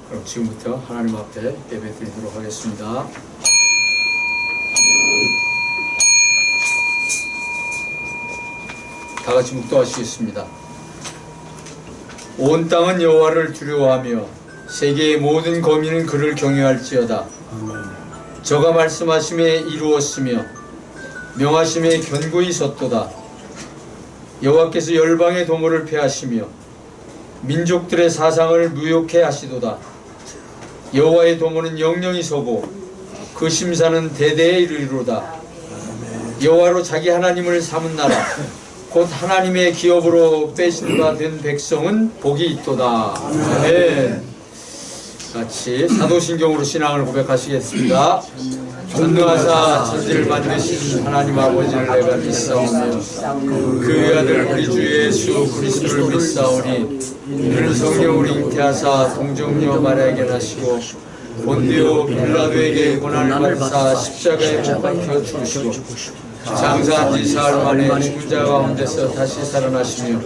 그럼 지금부터 하나님 앞에 예배 드리도록 하겠습니다. 다 같이 묵도하시겠습니다. 온 땅은 여호와를 두려워하며 세계의 모든 거민은 그를 경외할지어다. 저가 말씀하심에 이루었으며 명하심에 견고히 섰도다. 여호와께서 열방의 도모를 폐하시며 민족들의 사상을 무욕해 하시도다. 여호와의 도모는 영영이 서고 그 심사는 대대에 이르리로다. 여호와로 자기 하나님을 삼은 나라 곧 하나님의 기업으로 빼신 바 된 백성은 복이 있도다. 아멘. 같이 사도신경으로 신앙을 고백하시겠습니다. 전능하사 천지를 만드신 하나님 아버지를 내가 믿사오며 그 아들 우리 주 예수 그리스도를 믿사오니 이는 성령으로 잉태하사 동정녀 마리아에게 나시고 본디오 빌라도에게 고난을 받사 십자가에 못 박혀 죽으시고 장사한 지 사흘 만에 죽은 자 가운데서 다시 살아나시며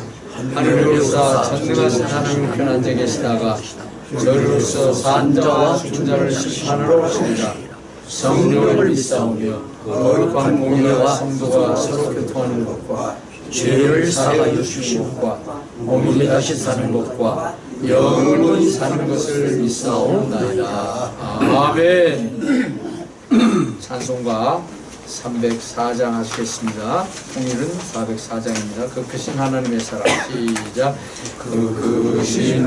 하늘에 오르사 전능하신 하나님 편 앉아 계시다가 저리로서 산 자와 죽은 자를 심판하러 오시리라. 성령을 믿사오며 거룩한 공의와 성도가 서로 교통하는 것과 죄를 사하여 주시는 것과 몸이 다시 사는 것과 영원히 사는 것을 믿사옵나이다. 아멘. 찬송가 304장 하시겠습니다. 통일은 404장입니다. 그 크신 하나님의 사랑. 시작. 그 크신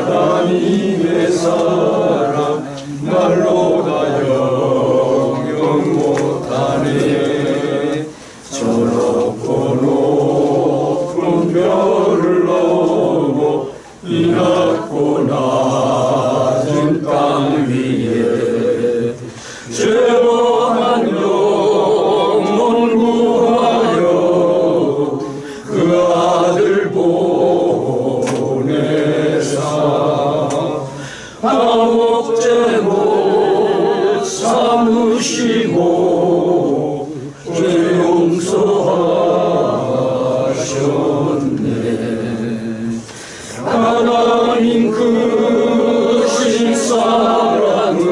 하나님의 사랑 말로 다 영영 못하네. 저 높고 높은 별을 넘어 이 낮고 낮은 땅 위에 죄범한 영혼 구하여 그 아들 보내사 감옥제목 삼으시고 죄 용서하셨네. 하나님 크신 사랑은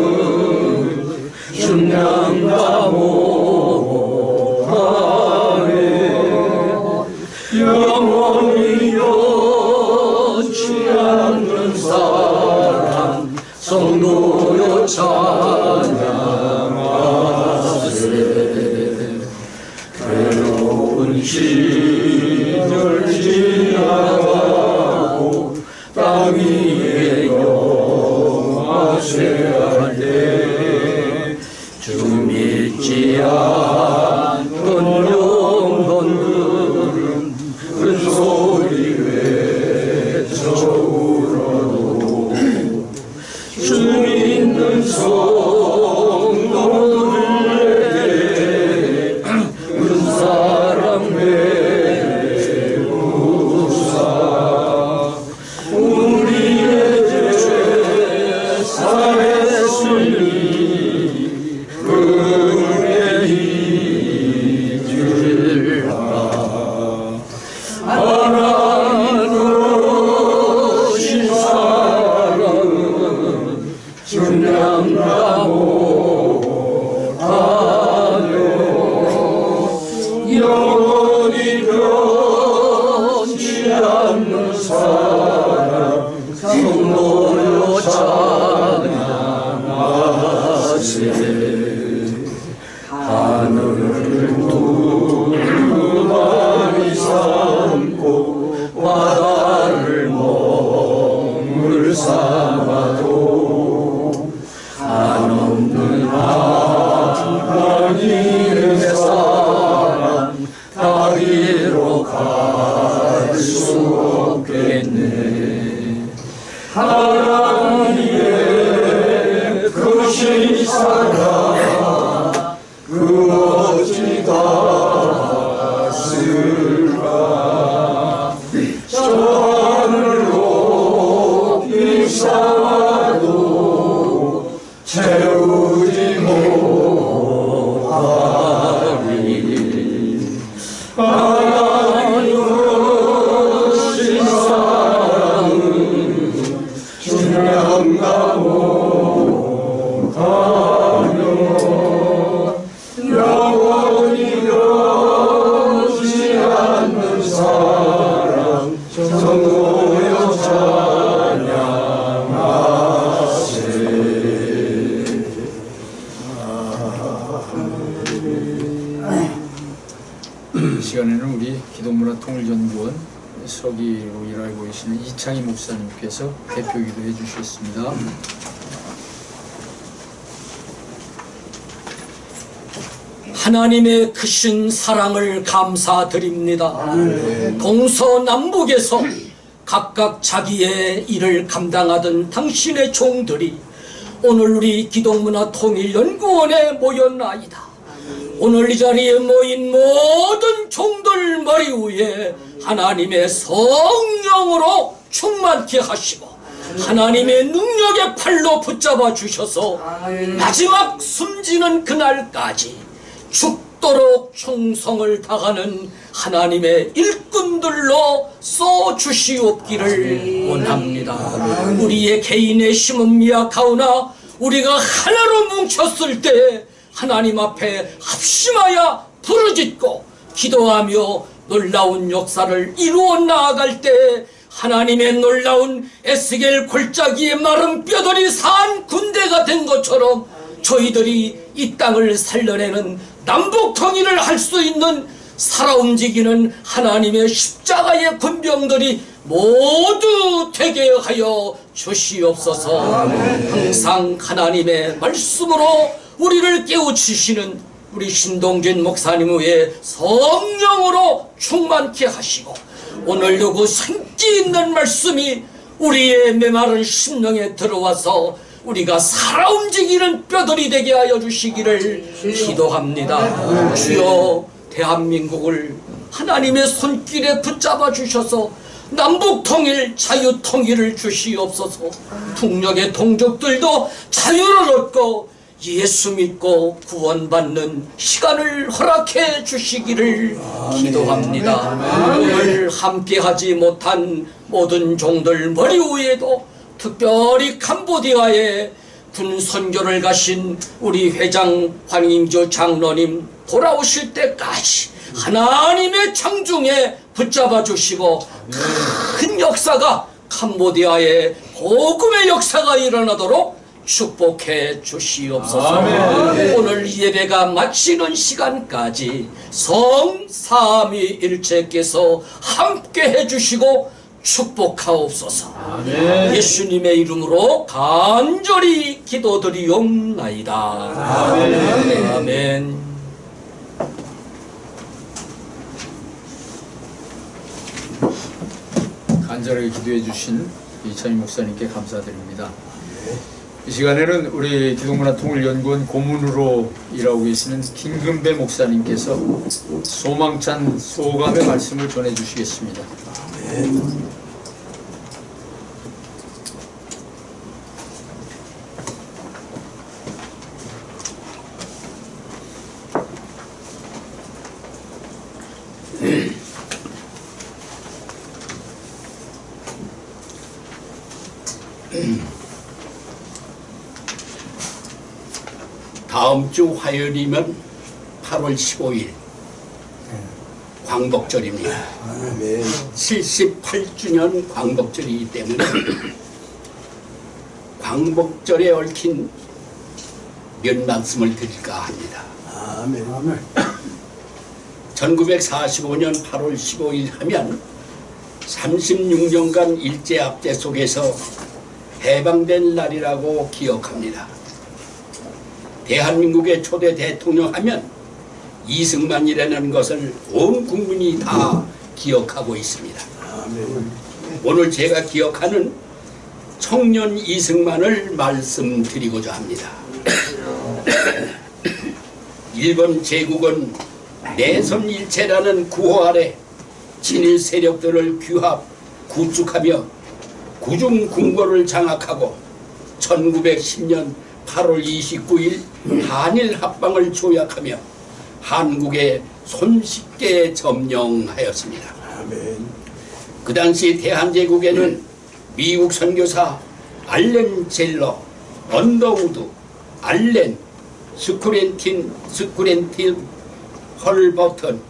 중량가 못하네. 영원히 여지 않는 사랑 성도여 찬양하세. 괴로운 시절 지나가고 땅 위에 영화쇠할 때 주 믿지 않던 영혼들은 큰 소리 외쳐 울어도 주 믿는 성도들에게 큰 사랑 베푸사 우리의 죄 사했으니 은혜 잊으라. 하나님 사랑은 중량가 못하네. 영원히 변치 않는 사랑 성도여 찬양하세. 하늘을 두루마리 삼고 바다를 멍을 삼아도 한없는 하나님의 사랑 다리로 갈 수 없겠네. 하나님의 크신 사랑 그 어찌 닿았을까. 저 하늘 높이 쌓아도 채우지 못하리. 하나님 크신 사랑은 중량 감감하며 영원히 변치 않는 사랑 전고여 찬양하세. 이 시간에는 우리 기독문화통일연구원 서기로 일하고 계시는 이창희 목사님께서 대표기도 해주시겠습니다. 하나님의 크신 사랑을 감사드립니다. 동서남북에서 각각 자기의 일을 감당하던 당신의 종들이 오늘 우리 기독문화통일연구원에 모였나이다. 오늘 이 자리에 모인 모든 종들 머리 위에 하나님의 성령으로 충만케 하시고 하나님의 능력의 팔로 붙잡아 주셔서 마지막 숨지는 그날까지 죽도록 충성을 다하는 하나님의 일꾼들로 써주시옵기를 원합니다. 우리의 개인의 힘은 미약하오나 우리가 하나로 뭉쳤을 때 하나님 앞에 합심하여 부르짖고 기도하며 놀라운 역사를 이루어 나아갈 때 하나님의 놀라운 에스겔 골짜기의 마른 뼈들이 산 군대가 된 것처럼 저희들이 이 땅을 살려내는 남북 통일을 할 수 있는 살아 움직이는 하나님의 십자가의 군병들이 모두 되게 하여 주시옵소서. 항상 하나님의 말씀으로 우리를 깨우치시는 우리 신동진 목사님 외에 성령으로 충만케 하시고 오늘도 그 생기 있는 말씀이 우리의 메마른 심령에 들어와서 우리가 살아 움직이는 뼈들이 되게 하여 주시기를 기도합니다. 주여 대한민국을 하나님의 손길에 붙잡아 주셔서 남북통일 자유통일을 주시옵소서. 북녘의 동족들도 자유를 얻고 예수 믿고 구원받는 시간을 허락해 주시기를 기도합니다. 오늘 함께하지 못한 모든 종들 머리 위에도 특별히 캄보디아에 군 선교를 가신 우리 회장 황인조 장로님 돌아오실 때까지 하나님의 창중에 붙잡아 주시고 큰 역사가 캄보디아에 복음의 역사가 일어나도록 축복해 주시옵소서. 오늘 예배가 마치는 시간까지 성삼위일체께서 함께 해주시고 축복하옵소서. 예수님의 이름으로 간절히 기도드리옵나이다. 아멘. 간절하게 기도해 주신 이창희 목사님께 감사드립니다. 이 시간에는 우리 기독문화통일연구원 고문으로 일하고 계시는 김금배 목사님께서 소망찬 소감의 말씀을 전해 주시겠습니다. 다음 주 화요일이면 8월 15일 광복절입니다. 78주년 광복절이기 때문에 광복절에 얽힌 몇 말씀을 드릴까 합니다. 1945년 8월 15일 하면 36년간 일제압제 속에서 해방된 날이라고 기억합니다. 대한민국의 초대 대통령 하면 이승만이라는 것을 온 국민이 다 기억하고 있습니다. 오늘 제가 기억하는 청년 이승만을 말씀드리고자 합니다. 일본 제국은 내선일체라는 구호 아래 친일 세력들을 구축하며 구중궁궐을 장악하고 1910년 8월 29일 한일 합방을 조약하며 한국에 손쉽게 점령하였습니다. 그 당시 대한제국에는 미국 선교사 알렌 젤러, 언더우드, 알렌, 스쿠렌틴, 헐버턴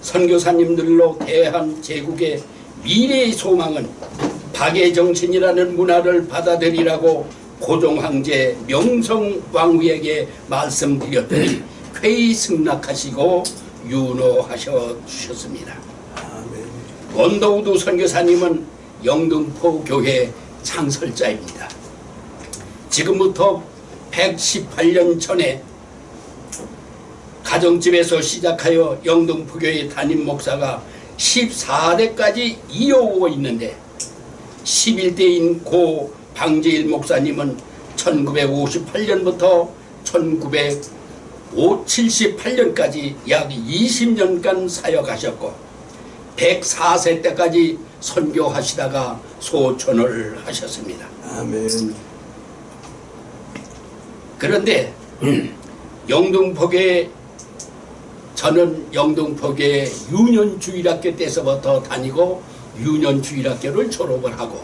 선교사님들로 대한 제국의 미래의 소망은 박의 정신이라는 문화를 받아들이라고 고종황제 명성왕후에게 말씀드렸더니 쾌히 승낙하시고 윤호하셔 주셨습니다. 언더우드 선교사님은 영등포 교회 창설자입니다. 지금부터 118년 전에 가정집에서 시작하여 영등포교회 담임 목사가 14대까지 이어오고 있는데 11대인 고 방재일 목사님은 1958년부터 1978년까지 약 20년간 사역하셨고 104세 때까지 선교하시다가 소천을 하셨습니다. 아멘. 그런데 영등포교회 저는 영등포교회 유년주일학교 때서부터 다니고 유년주일학교를 졸업을 하고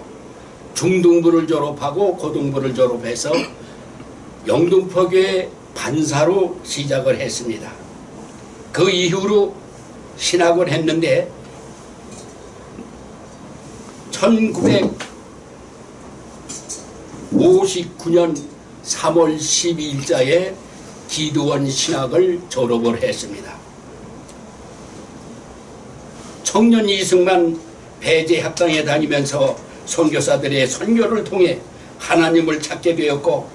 중등부를 졸업하고 고등부를 졸업해서 영등포교회 반사로 시작을 했습니다. 그 이후로 신학을 했는데 1959년 3월 12일자에 기도원 신학을 졸업을 했습니다. 청년 이승만 배제학당에 다니면서 선교사들의 선교를 통해 하나님을 찾게 되었고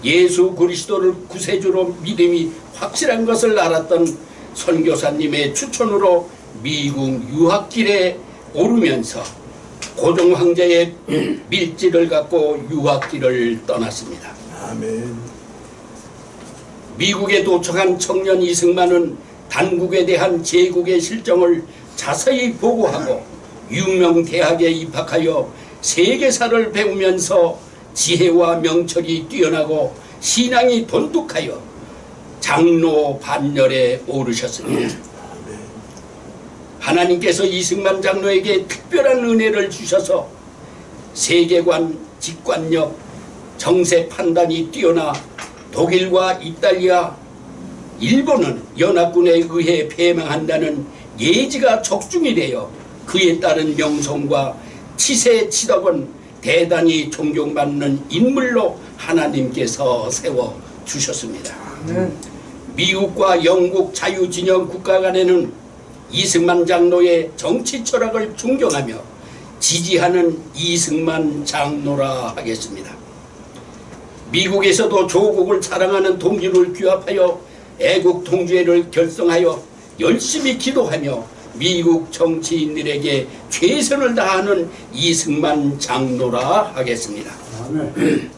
예수 그리스도를 구세주로 믿음이 확실한 것을 알았던 선교사님의 추천으로 미국 유학길에 오르면서 고종황제의 밀지를 갖고 유학길을 떠났습니다. 아멘. 미국에 도착한 청년 이승만은 단국에 대한 제국의 실정을 자세히 보고하고 유명 대학에 입학하여 세계사를 배우면서 지혜와 명철이 뛰어나고 신앙이 돈독하여 장로 반열에 오르셨습니다. 하나님께서 이승만 장로에게 특별한 은혜를 주셔서 세계관, 직관력, 정세 판단이 뛰어나 독일과 이탈리아, 일본은 연합군에 의해 패망한다는 예지가 적중이 되어 그에 따른 명성과 치세치덕은 대단히 존경받는 인물로 하나님께서 세워주셨습니다. 미국과 영국 자유진영 국가 간에는 이승만 장로의 정치 철학을 존경하며 지지하는 이승만 장로라 하겠습니다. 미국에서도 조국을 사랑하는 동지를 규합하여 애국 통제를 결성하여 열심히 기도하며 미국 정치인들에게 최선을 다하는 이승만 장로라 하겠습니다.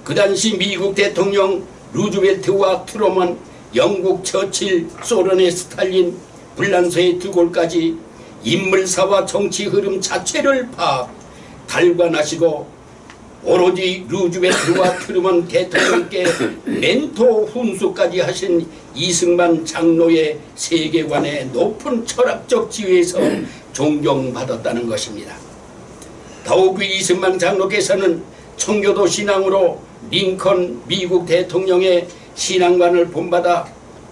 그 당시 미국 대통령 루즈벨트와 트루먼, 영국 처칠, 소련의 스탈린, 불란서의 드골까지 인물사와 정치 흐름 자체를 파악, 달관하시고 오로지 루즈벨트와 트루먼 대통령께 멘토 훈수까지 하신 이승만 장로의 세계관의 높은 철학적 지위에서 존경받았다는 것입니다. 더욱 이승만 장로께서는 청교도 신앙으로 링컨 미국 대통령의 신앙관을 본받아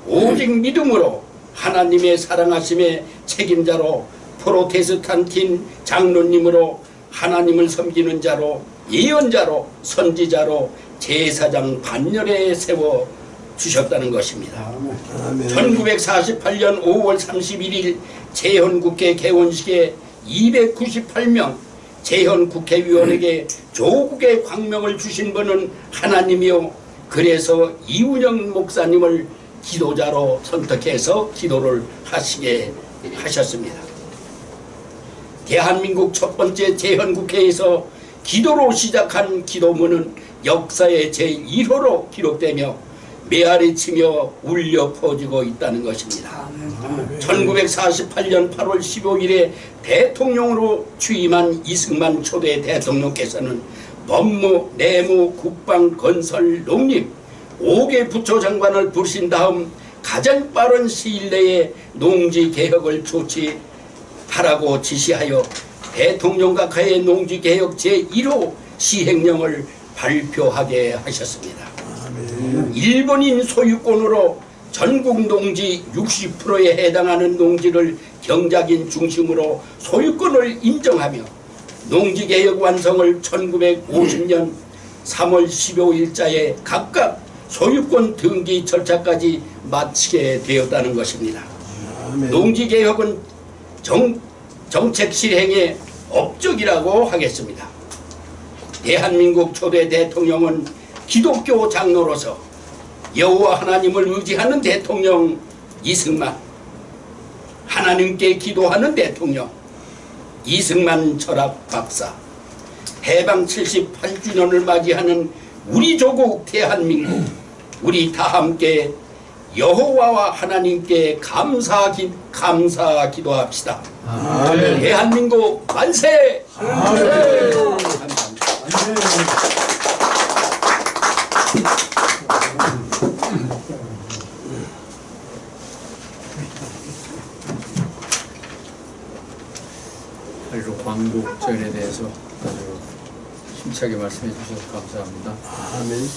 오직 믿음으로 하나님의 사랑하심의 책임자로 프로테스탄틴 장로님으로 하나님을 섬기는 자로 예언자로 선지자로 제사장 반열에 세워 주셨다는 것입니다. 아멘. 1948년 5월 31일 재헌국회 개원식에 298명 재헌국회의원에게 조국의 광명을 주신 분은 하나님이요, 그래서 이운영 목사님을 기도자로 선택해서 기도를 하시게 하셨습니다. 대한민국 첫 번째 재헌국회에서 기도로 시작한 기도문은 역사의 제1호로 기록되며 메아리 치며 울려 퍼지고 있다는 것입니다. 1948년 8월 15일에 대통령으로 취임한 이승만 초대 대통령께서는 법무, 내무, 국방, 건설, 농림 5개 부처 장관을 부르신 다음 가장 빠른 시일 내에 농지개혁을 조치하라고 지시하여 대통령각하의 농지개혁 제1호 시행령을 발표하게 하셨습니다. 일본인 소유권으로 전국 농지 60%에 해당하는 농지를 경작인 중심으로 소유권을 인정하며 농지개혁 완성을 1950년 3월 15일자에 각각 소유권 등기 절차까지 마치게 되었다는 것입니다. 농지개혁은 정책 실행의 업적이라고 하겠습니다. 대한민국 초대 대통령은 기독교 장로로서 여호와 하나님을 의지하는 대통령 이승만, 하나님께 기도하는 대통령 이승만 철학 박사, 해방 78주년을 맞이하는 우리 조국 대한민국, 우리 다 함께 여호와와 하나님께 감사기도합시다. 아멘. 대한민국 만세! 아멘. 감사합니다. 그리고 광복절에 대해서 아주 힘차게 말씀해 주셔서 감사합니다. 아멘.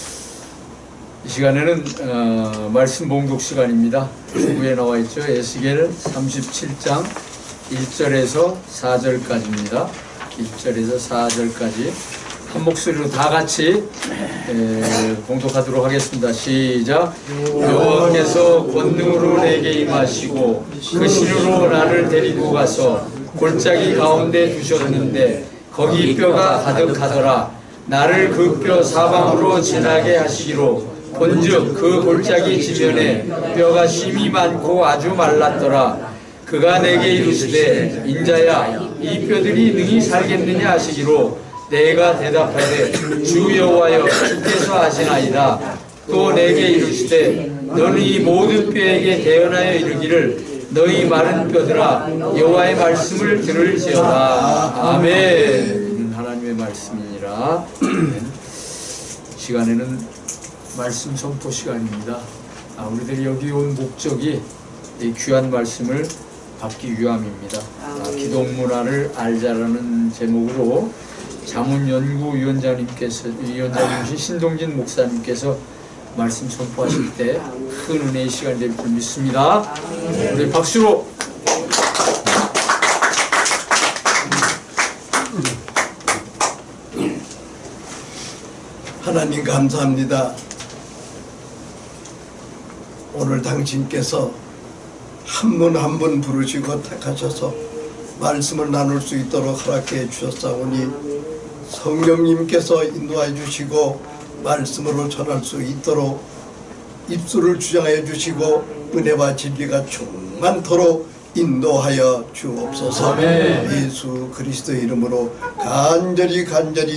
이 시간에는 말씀 봉독 시간입니다. 주부에 나와 있죠. 에스겔 37장 1절에서 4절까지입니다. 1절에서 4절까지 한 목소리로 다 같이 봉독하도록 하겠습니다. 시작. 여호와께서 권능으로 내게 임하시고 그 신으로 나를 데리고 가서 골짜기 가운데 두셨는데 거기 뼈가 가득하더라. 나를 그 뼈 사방으로 지나게 하시기로 본즉 그 골짜기 지면에 뼈가 심이 많고 아주 말랐더라. 그가 내게 이르시되 인자야 이 뼈들이 능히 살겠느냐 하시기로 내가 대답하되 주 여호와여 주께서 하시나이다. 또 내게 이르시되 너는 이 모든 뼈에게 대언하여 이르기를 너희 마른 뼈들아 여호와의 말씀을 들을지어다. 아멘. 하나님의 말씀이니라. 시간에는 말씀 선포 시간입니다. 우리들이 여기 온 목적이 이 귀한 말씀을 받기 위함입니다. 기독문화를 알자라는 제목으로 자문연구위원장님이신 신동진 목사님께서 말씀 선포하실 때 큰 은혜의 시간이 될 줄 믿습니다. 우리 박수로. 하나님 감사합니다. 오늘 당신께서 한 분 한 분 부르시고 택하셔서 말씀을 나눌 수 있도록 허락해 주셨사오니 성령님께서 인도해 주시고 말씀으로 전할 수 있도록 입술을 주장해 주시고 은혜와 진리가 충만토록 인도하여 주옵소서. 아멘. 예수 그리스도의 이름으로 간절히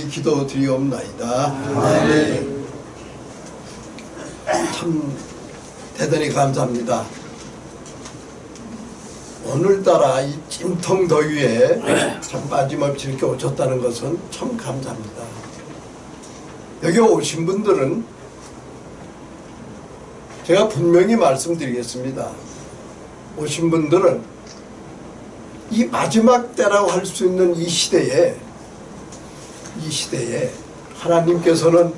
기도드리옵나이다. 아멘. 참 대단히 감사합니다. 오늘따라 이 찜통 더위에 참 빠짐없이 이렇게 오셨다는 것은 참 감사합니다. 여기 오신 분들은 제가 분명히 말씀드리겠습니다. 오신 분들은 이 마지막 때라고 할 수 있는 이 시대에 하나님께서는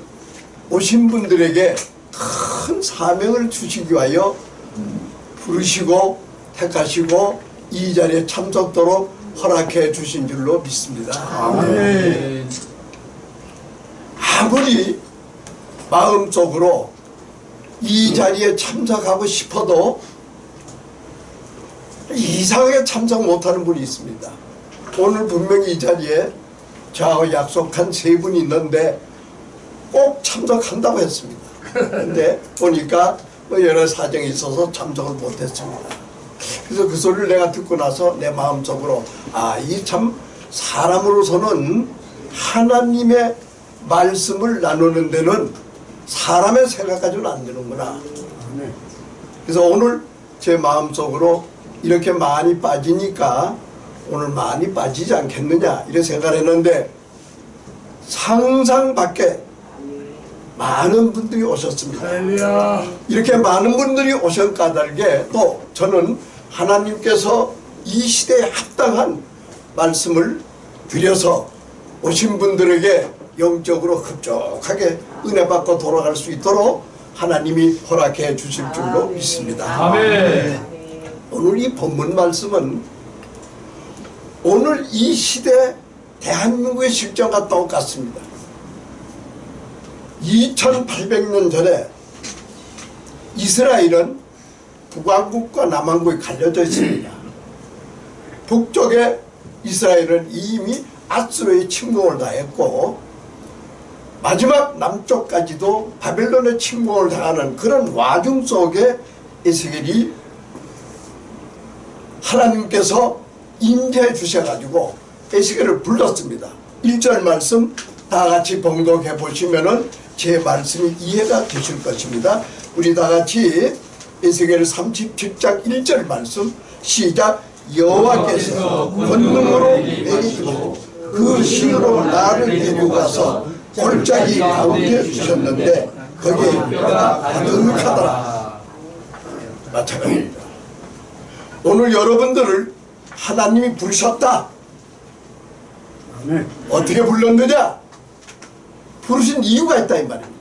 오신 분들에게 큰 사명을 주시기 위하여 부르시고 택하시고 이 자리에 참석도록 허락해 주신 줄로 믿습니다. 아멘. 아무리 마음속으로 이 자리에 참석하고 싶어도 이상하게 참석 못하는 분이 있습니다. 오늘 분명히 이 자리에 저하고 약속한 3분이 있는데 꼭 참석한다고 했습니다. 근데 보니까 여러 사정이 있어서 참석을 못했습니다. 그래서 그 소리를 내가 듣고 나서 내 마음속으로 이 참 사람으로서는 하나님의 말씀을 나누는 데는 사람의 생각까지는 안 되는구나. 그래서 오늘 제 마음속으로 이렇게 많이 빠지니까 오늘 많이 빠지지 않겠느냐 이렇게 생각을 했는데 상상 밖에 많은 분들이 오셨습니다. 이렇게 많은 분들이 오신 까닭에 또 저는 하나님께서 이 시대에 합당한 말씀을 드려서 오신 분들에게 영적으로 흡족하게 은혜 받고 돌아갈 수 있도록 하나님이 허락해 주실 줄로 믿습니다. 아멘. 오늘 이 본문 말씀은 오늘 이 시대 대한민국의 실정과 똑같습니다. 2800년 전에 이스라엘은 북왕국과 남왕국이 갈려져 있습니다. 북쪽에 이스라엘은 이미 아수르의 침공을 당했고 마지막 남쪽까지도 바벨론의 침공을 당하는 그런 와중 속에 에스겔이 하나님께서 임재해 주셔가지고 에스겔을 불렀습니다. 1절 말씀 다 같이 봉독해 보시면은 제 말씀이 이해가 되실 것입니다. 우리 다 같이 에스겔 37장 1절 말씀 시작. 여호와께서 권능으로 내리고 그 신으로 나를 데려가서 골짜기 가운데 주셨는데 거기에 뼈가 가득하더라. 마찬가지입니다. 오늘 여러분들을 하나님이 부르셨다. 어떻게 불렀느냐? 부르신 이유가 있다 이 말입니다.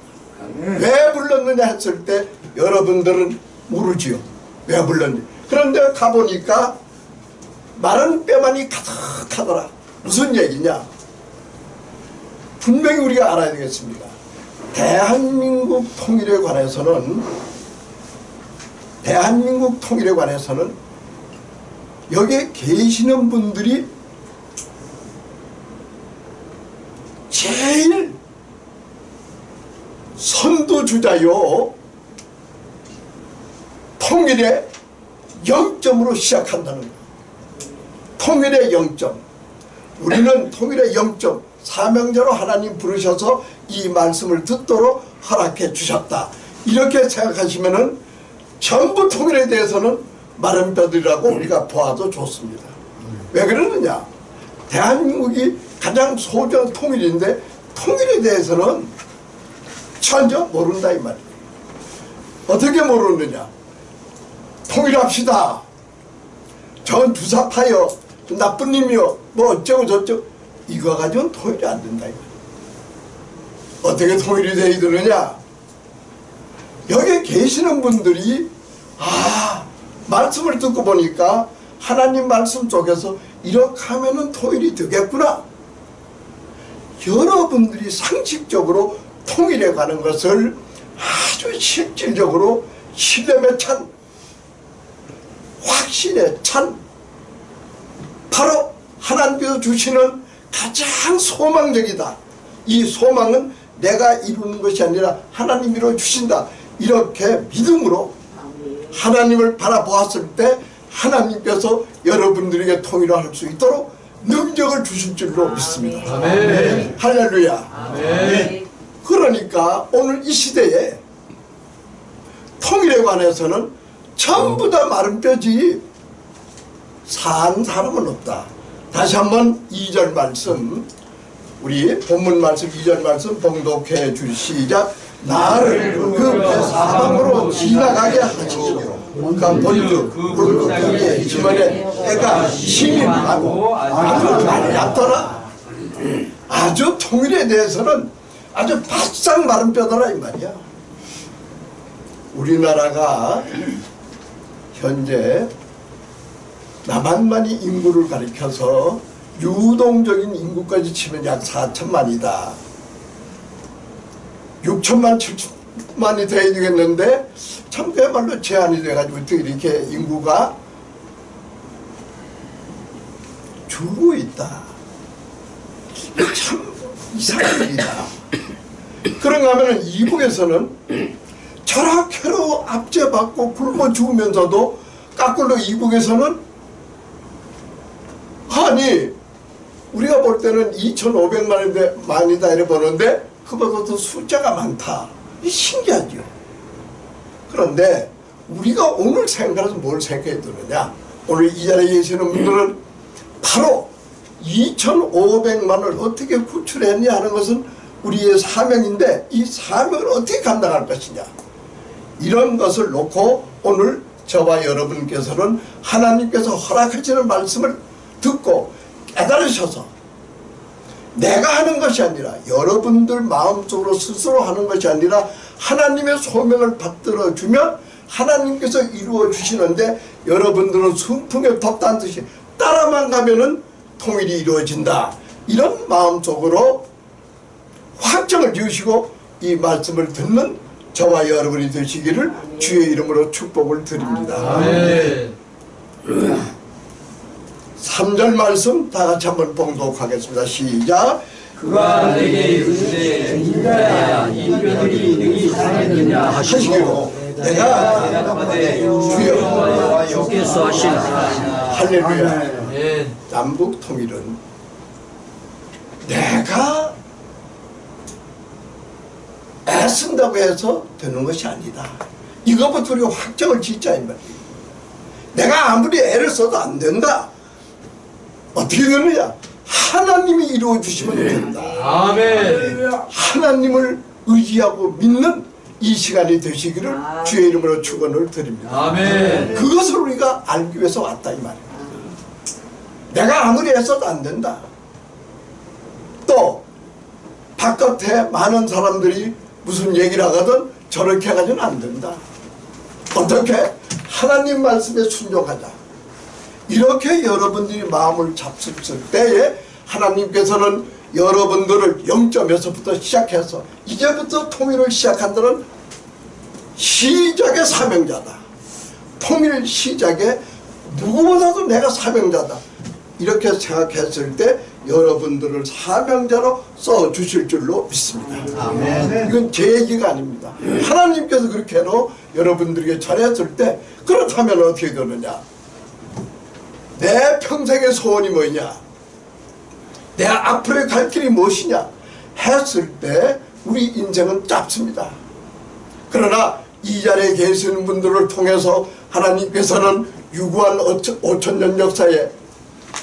왜 불렀느냐 했을 때 여러분들은 모르지요. 왜 불렀느냐. 그런데 가보니까 마른 뼈만이 가득하더라. 무슨 얘기냐? 분명히 우리가 알아야 되겠습니다. 대한민국 통일에 관해서는 여기에 계시는 분들이 제일 선두주자요 통일의 0점으로 시작한다는 거예요. 통일의 0점. 우리는 통일의 0점 사명자로 하나님 부르셔서 이 말씀을 듣도록 허락해 주셨다. 이렇게 생각하시면은 전부 통일에 대해서는 마른 뼈들이라고 우리가 보아도 좋습니다. 왜 그러느냐? 대한민국이 가장 소중한 통일인데 통일에 대해서는 전혀 모른다 이 말이에요. 어떻게 모르느냐? 통일합시다. 전 주사파요, 나쁜 놈이요, 뭐 어쩌고 저쩌고 이거 가지고는 통일이 안 된다 이 말이에요. 어떻게 통일이 되어야 되느냐? 여기에 계시는 분들이 말씀을 듣고 보니까 하나님 말씀 속에서 이렇게 하면은 통일이 되겠구나. 여러분들이 상식적으로 통일에 가는 것을 아주 실질적으로 신념에 찬, 확신에 찬, 바로 하나님께서 주시는 가장 소망적이다. 이 소망은 내가 이루는 것이 아니라 하나님이 이루어 주신다. 이렇게 믿음으로 하나님을 바라보았을 때 하나님께서 여러분들에게 통일을 할 수 있도록 능력을 주실 줄로 믿습니다. 아멘. 할렐루야. 아멘. 그러니까 오늘 이 시대에 통일에 관해서는 전부 다 마른 뼈지 산 사람은 없다. 다시 한번 2절 말씀, 우리 본문 말씀 2절 말씀 봉독해 주시자. 나를 그 사방으로 지나가게 하시고 본주 굴뚝에 주변에 애가 힘이 나고 아주 말랐더라. 아주 통일에 대해서는 아주 바싹 마른 뼈더라 이 말이야. 우리나라가 현재 남한만이 인구를 가리켜서 유동적인 인구까지 치면 약 4천만이다. 6천만, 7천만이 돼야 되겠는데 참 그야말로 제한이 돼가지고 어떻게 이렇게 인구가 줄고 있다. 참 이상한 일이다. 그런가 하면은 이북에서는 철학회로 압제받고 굶어 죽으면서도 거꾸로 이북에서는 아니 우리가 볼 때는 2,500만이다 이래 보는데 그보다 더 숫자가 많다. 이 신기하죠. 그런데 우리가 오늘 생각해서 뭘 생각해야 되느냐? 오늘 이 자리에 계시는 분들은 바로 2,500만을 어떻게 구출했냐 하는 것은 우리의 사명인데 이 사명을 어떻게 감당할 것이냐? 이런 것을 놓고 오늘 저와 여러분께서는 하나님께서 허락하시는 말씀을 듣고 깨달으셔서 내가 하는 것이 아니라 여러분들 마음속으로 스스로 하는 것이 아니라 하나님의 소명을 받들어 주면 하나님께서 이루어 주시는데 여러분들은 순풍에 덮다는 듯이 따라만 가면은 통일이 이루어진다. 이런 마음속으로 확정을 지으시고 이 말씀을 듣는 저와 여러분이 되시기를 주의 이름으로 축복을 드립니다. 3절 말씀 다 같이 한번 봉독하겠습니다. 시작. 그가 내게 이르시되 인자야 인뼈들이 능히 살겠느냐 하시기로 내가 주여 주께서 하신 할렐루야. 남북 통일은 내가 애쓴다고 해서 되는 것이 아니다. 이것부터 우리가 확정을 짓자 이 말이에요. 내가 아무리 애를 써도 안 된다. 어떻게 되느냐? 하나님이 이루어 주시면 된다. 아멘. 하나님을 의지하고 믿는 이 시간이 되시기를 주의 이름으로 축원을 드립니다. 아멘. 그것을 우리가 알기 위해서 왔다 이 말이에요. 내가 아무리 애써도 안 된다. 또 바깥에 많은 사람들이 무슨 얘기를 하거든 저렇게 해가지고는 안 된다. 어떻게? 하나님 말씀에 순종하자. 이렇게 여러분들이 마음을 잡섰을 때에 하나님께서는 여러분들을 0점에서부터 시작해서 이제부터 통일을 시작한다는 시작의 사명자다. 통일 시작에 누구보다도 내가 사명자다. 이렇게 생각했을 때 여러분들을 사명자로 써주실 줄로 믿습니다. 아멘. 이건 제 얘기가 아닙니다. 하나님께서 그렇게 해도 여러분들에게 전했을 때 그렇다면 어떻게 되느냐? 내 평생의 소원이 뭐냐? 내가 앞으로의 갈 길이 무엇이냐? 했을 때 우리 인생은 짧습니다. 그러나 이 자리에 계시는 분들을 통해서 하나님께서는 유구한 5천년 역사에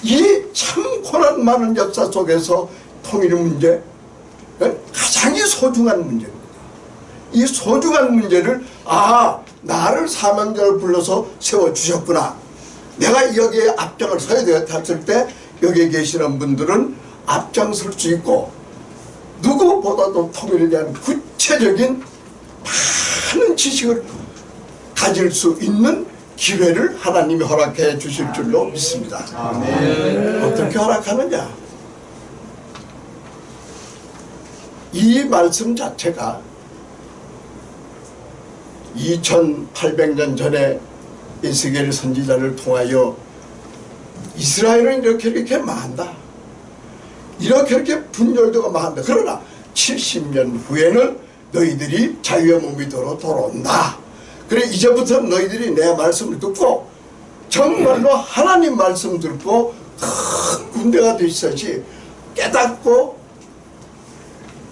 이 참 고난 많은 역사 속에서 통일 문제 가장 소중한 문제입니다. 이 소중한 문제를 나를 사명자를 불러서 세워주셨구나. 내가 여기에 앞장을 서야 되었을 때 여기에 계시는 분들은 앞장설 수 있고 누구보다도 통일에 대한 구체적인 많은 지식을 가질 수 있는 기회를 하나님이 허락해 주실 줄로 믿습니다. 아멘. 어떻게 허락하느냐? 이 말씀 자체가 2800년 전에 에스겔 선지자를 통하여 이스라엘은 이렇게 망한다. 이렇게 분열되고 망한다. 그러나 70년 후에는 너희들이 자유의 몸이 돌아온다. 그래 이제부터 너희들이 내 말씀을 듣고 정말로 하나님 말씀 듣고 큰 군대가 되시듯이 깨닫고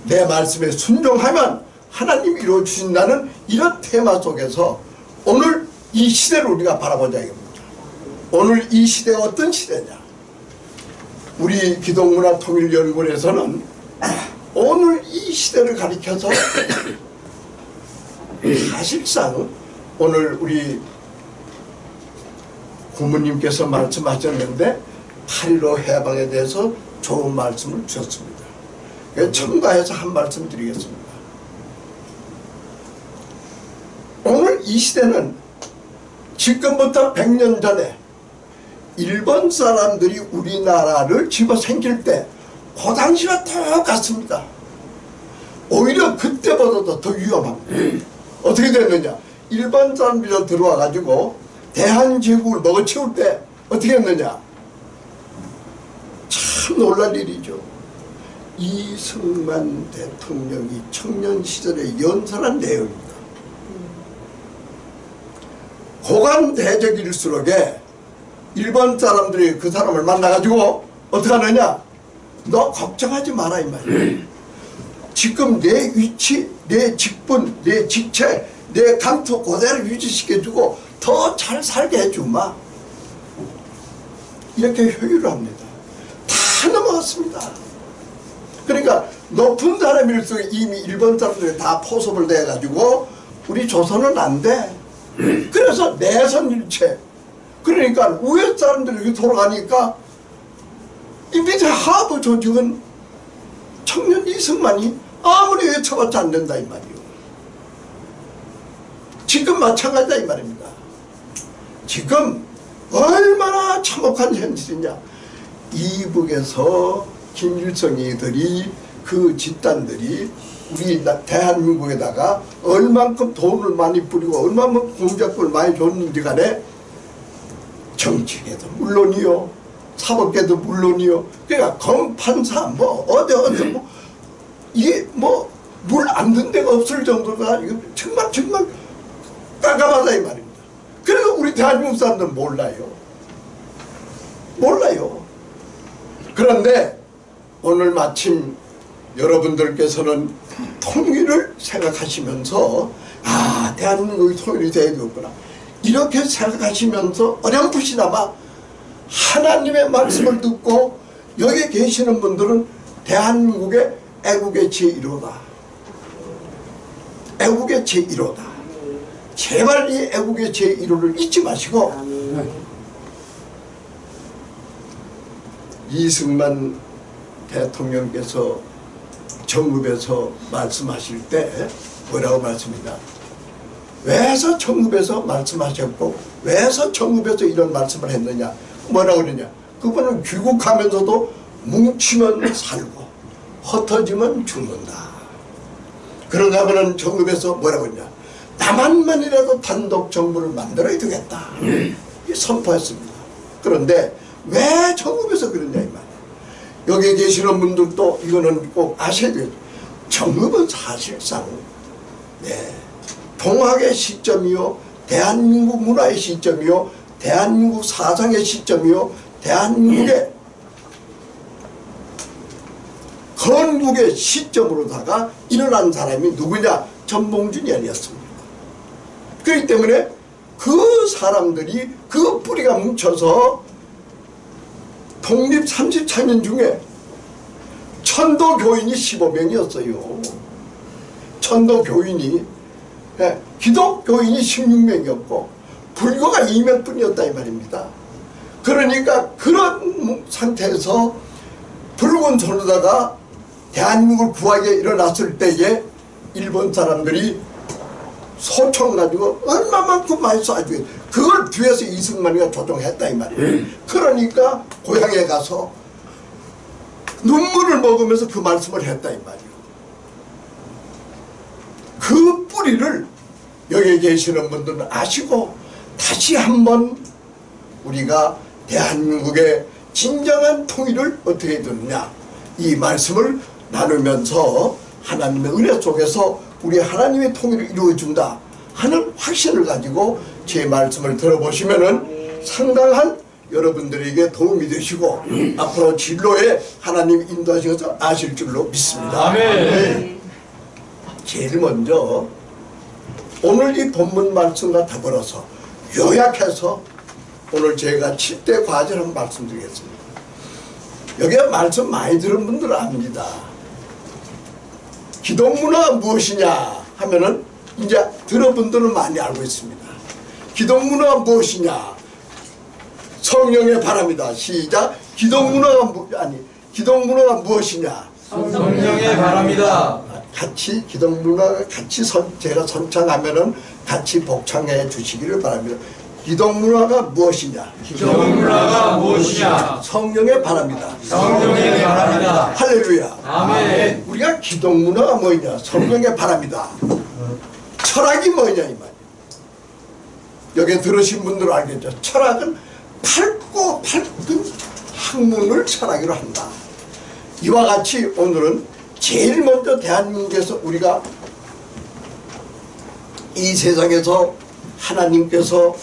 내 말씀에 순종하면 하나님이 이루어 주신다는 이런 테마 속에서 오늘 이 시대를 우리가 바라보자 이겁니다. 오늘 이 시대가 어떤 시대냐? 우리 기독문화통일연구원에서는 오늘 이 시대를 가리켜서 사실상 오늘 우리 고모님께서 말씀하셨는데 8.15 해방에 대해서 좋은 말씀을 주셨습니다. 첨가해서 한 말씀 드리겠습니다. 오늘 이 시대는 지금부터 100년 전에 일본 사람들이 우리나라를 집어삼킬 때 그 당시와 똑같습니다. 오히려 그때보다도 더 위험합니다. 어떻게 됐느냐? 일본 사람들이 들어와 가지고 대한제국을 먹어치울 때 어떻게 했느냐? 참 놀랄 일이죠. 이승만 대통령이 청년 시절에 연설한 내용입니다. 고관대적일수록에 일본 사람들이 그 사람을 만나가지고 어떻게 하느냐? 너 걱정하지 마라 이 말이야. 지금 내 위치, 내 직분, 내 직책, 내 감투 그대로 유지시켜주고 더 잘 살게 해주마. 이렇게 효율을 합니다. 다 넘어갔습니다. 그러니까 높은 사람일수록 이미 일본 사람들이 다 포섭을 내가지고 우리 조선은 안 돼. 그래서 내선일체. 그러니까 위에 사람들이 돌아가니까 이 밑에 하부 조직은 청년 이승만이 아무리 외쳐봤자 안 된다 이 말이요. 지금 마찬가지다 이 말입니다. 지금 얼마나 참혹한 현실이냐. 이북에서 김일성이들이 그 집단들이 우리 대한민국에다가 얼만큼 돈을 많이 뿌리고 얼마만큼 공작권을 많이 줬는지 간에 정치계도 물론이요, 사법계도 물론이요. 그러니까 검, 판사 뭐 어디 뭐 이게 뭐 물 안 든 데가 없을 정도가 이거 정말 깜깜하다 이 말입니다. 그래서 우리 대한민국 사람들은 몰라요. 그런데 오늘 마침 여러분들께서는 통일을 생각하시면서 대한민국이 통일이 돼야 되겠구나 이렇게 생각하시면서 어렴풋이나마 하나님의 말씀을 듣고 여기 계시는 분들은 대한민국의 애국의 제1호다. 애국의 제1호다. 제발 이 애국의 제1호를 잊지 마시고 이승만 대통령께서 정읍에서 말씀하실 때 뭐라고 말씀이냐. 왜서 정읍에서 말씀하셨고 왜서 정읍에서 이런 말씀을 했느냐. 뭐라고 그러냐. 그분은 귀국하면서도 뭉치면 살고 흩어지면 죽는다. 그런가 하면 정읍에서 뭐라고 했냐. 남한만이라도 단독 정부를 만들어야 되겠다. 선포했습니다. 그런데 왜 정읍에서 그러냐 이 말이야. 여기 계시는 분들도 이거는 꼭 아셔야 돼요. 정읍은 사실상 동학의 시점이요, 대한민국 문화의 시점이요, 대한민국 사상의 시점이요, 대한민국의 건국의 시점으로다가 일어난 사람이 누구냐? 전봉준이 아니었습니까? 그렇기 때문에 그 사람들이 그 뿌리가 뭉쳐서 독립 34년 중에 천도 교인이 15명이었어요. 천도 교인이 기독 교인이 16명이었고 불교가 2명뿐이었다 이 말입니다. 그러니까 그런 상태에서 붉은 손으로다가 대한민국을 구하게 일어났을 때에 일본 사람들이 소총 가지고 얼마만큼 많이 쏴주게 그걸 뒤에서 이승만이가 조종했다 이 말이에요. 그러니까 고향에 가서 눈물을 먹으면서 그 말씀을 했다 이 말이에요. 그 뿌리를 여기 계시는 분들은 아시고 다시 한번 우리가 대한민국의 진정한 통일을 어떻게 되느냐 이 말씀을 나누면서 하나님의 은혜 속에서 우리 하나님의 통일을 이루어준다 하는 확신을 가지고 제 말씀을 들어보시면은 상당한 여러분들에게 도움이 되시고 앞으로 진로에 하나님 인도하셔서 아실 줄로 믿습니다. 아멘. 제일 먼저 오늘 이 본문 말씀과 더불어서 요약해서 오늘 제가 7대 과제를 한번 말씀드리겠습니다. 여기에 말씀 많이 들은 분들은 압니다. 기독문화가 무엇이냐 하면은 이제 들은 분들은 많이 알고 있습니다. 기독문화가 무엇이냐? 성령의 바람이다. 시작. 기독문화가 무엇이냐? 성령의 바람이다. 같이 기독문화가 같이 제가 선창하면은 같이 복창해 주시기를 바랍니다. 기독문화가 무엇이냐? 기독문화가 무엇이냐? 성령의 바람이다. 성령의 바람이다. 할렐루야. 아멘. 우리가 기독문화가 뭐냐? 성령의 바람이다. 철학이 뭐냐 이 말이야. 여기 들으신 분들은 알겠죠. 철학은 밝고 밝은 학문을 철학으로 한다. 이와 같이 오늘은 제일 먼저 대한민국에서 우리가 이 세상에서 하나님께서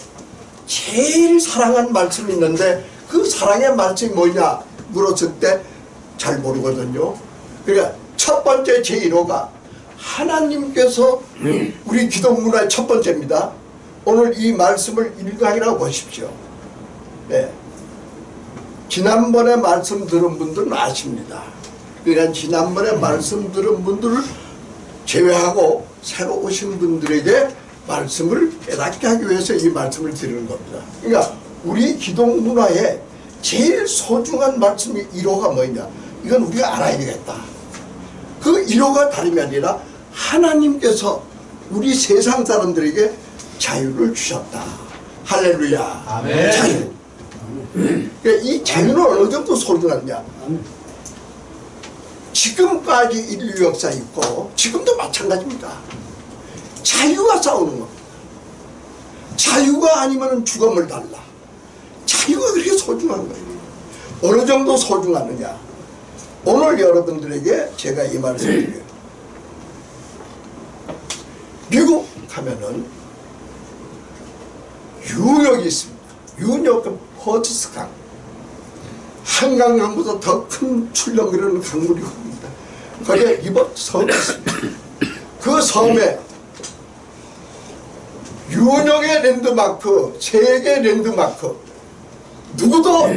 제일 사랑한 말씀이 있는데 그 사랑의 말씀이 뭐냐 물었을 때 잘 모르거든요. 그러니까 첫 번째 제1호가 하나님께서 우리 기독문화의 첫 번째입니다. 오늘 이 말씀을 일강이라고 보십시오. 네. 지난번에 말씀 들은 분들은 아십니다. 그러니까 지난번에 말씀 들은 분들을 제외하고 새로 오신 분들에게 말씀을 깨닫게 하기 위해서 이 말씀을 드리는 겁니다. 그러니까 우리 기독문화의 제일 소중한 말씀이 1호가 뭐냐? 이건 우리가 알아야 되겠다. 그 이유가 다름이 아니라 하나님께서 우리 세상 사람들에게 자유를 주셨다. 할렐루야. 아멘. 자유. 그러니까 이 자유는 어느 정도 소중하냐. 지금까지 인류 역사 있고 지금도 마찬가지입니다. 자유가 싸우는 겁니다. 자유가 아니면 죽음을 달라. 자유가 그렇게 소중한 거예요. 어느 정도 소중하느냐. 오늘 여러분들에게 제가 이 말씀을 드려요. 미국 가면은 유역이 있습니다. 유역은 퍼트스강. 한강강보다 더 큰 출렁이는 강물이 흐릅니다. 거기에 리버트 섬이 있습니다. 그 섬에 유역의 랜드마크, 세계 랜드마크, 누구도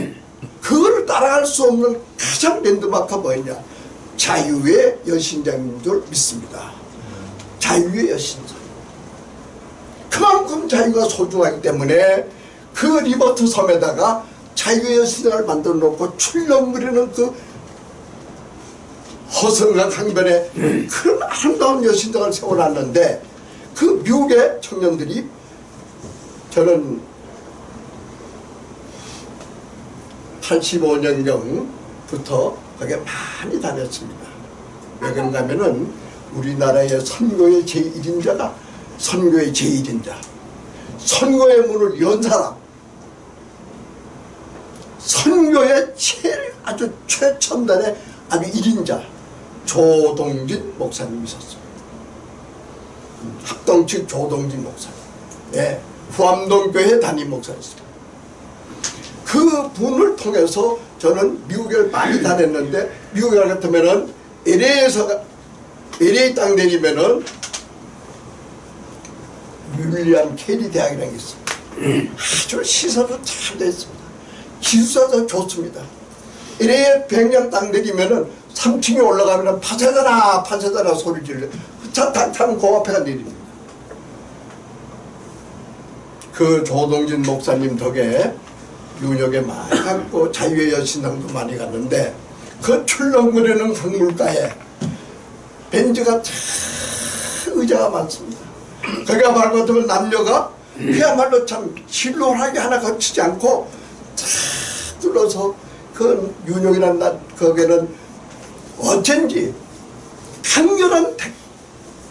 그걸 따라갈 수 없는 가장 랜드마크가 뭐였냐? 자유의 여신장인 줄 믿습니다. 자유의 여신장. 그만큼 자유가 소중하기 때문에 그 리버트 섬에다가 자유의 여신장을 만들어 놓고 출렁거리는 그 허성한 강변에 그런 아름다운 여신장을 세워놨는데 그 미국의 청년들이 저는 85년경부터 거기에 많이 다녔습니다. 왜 그런가면은 우리나라의 선교의 제1인자가 선교의 제1인자, 선교의 문을 연 사람, 선교의 제일 아주 최첨단의 아주 1인자 조동진 목사님이 있었어요. 합동측 조동진 목사님. 네, 후암동교회 담임 목사였어요. 그 분을 통해서 저는 미국을 많이 다녔는데 미국에 같으면은 LA 땅 내리면은 윌리엄 캐리 대학이라는 게 있어요. 아주 시설도 잘 되어 있습니다. 기숙사도 좋습니다. LA 백령 땅 내리면은 3층에 올라가면은 파세다나 파세다나 소리 질러 차 타면 그 앞에가 내립니다. 그 조동진 목사님 덕에 유역에 많이 갔고 자유의 여신당도 많이 갔는데 그 출렁거리는 강물가에 벤츠가 참 의자가 많습니다. 거기가 말 같으면 남녀가 그야말로 참 실로하게 하나 거치지 않고 쫙 둘러서 그 유역이라는 날 거기는 어쩐지 강렬한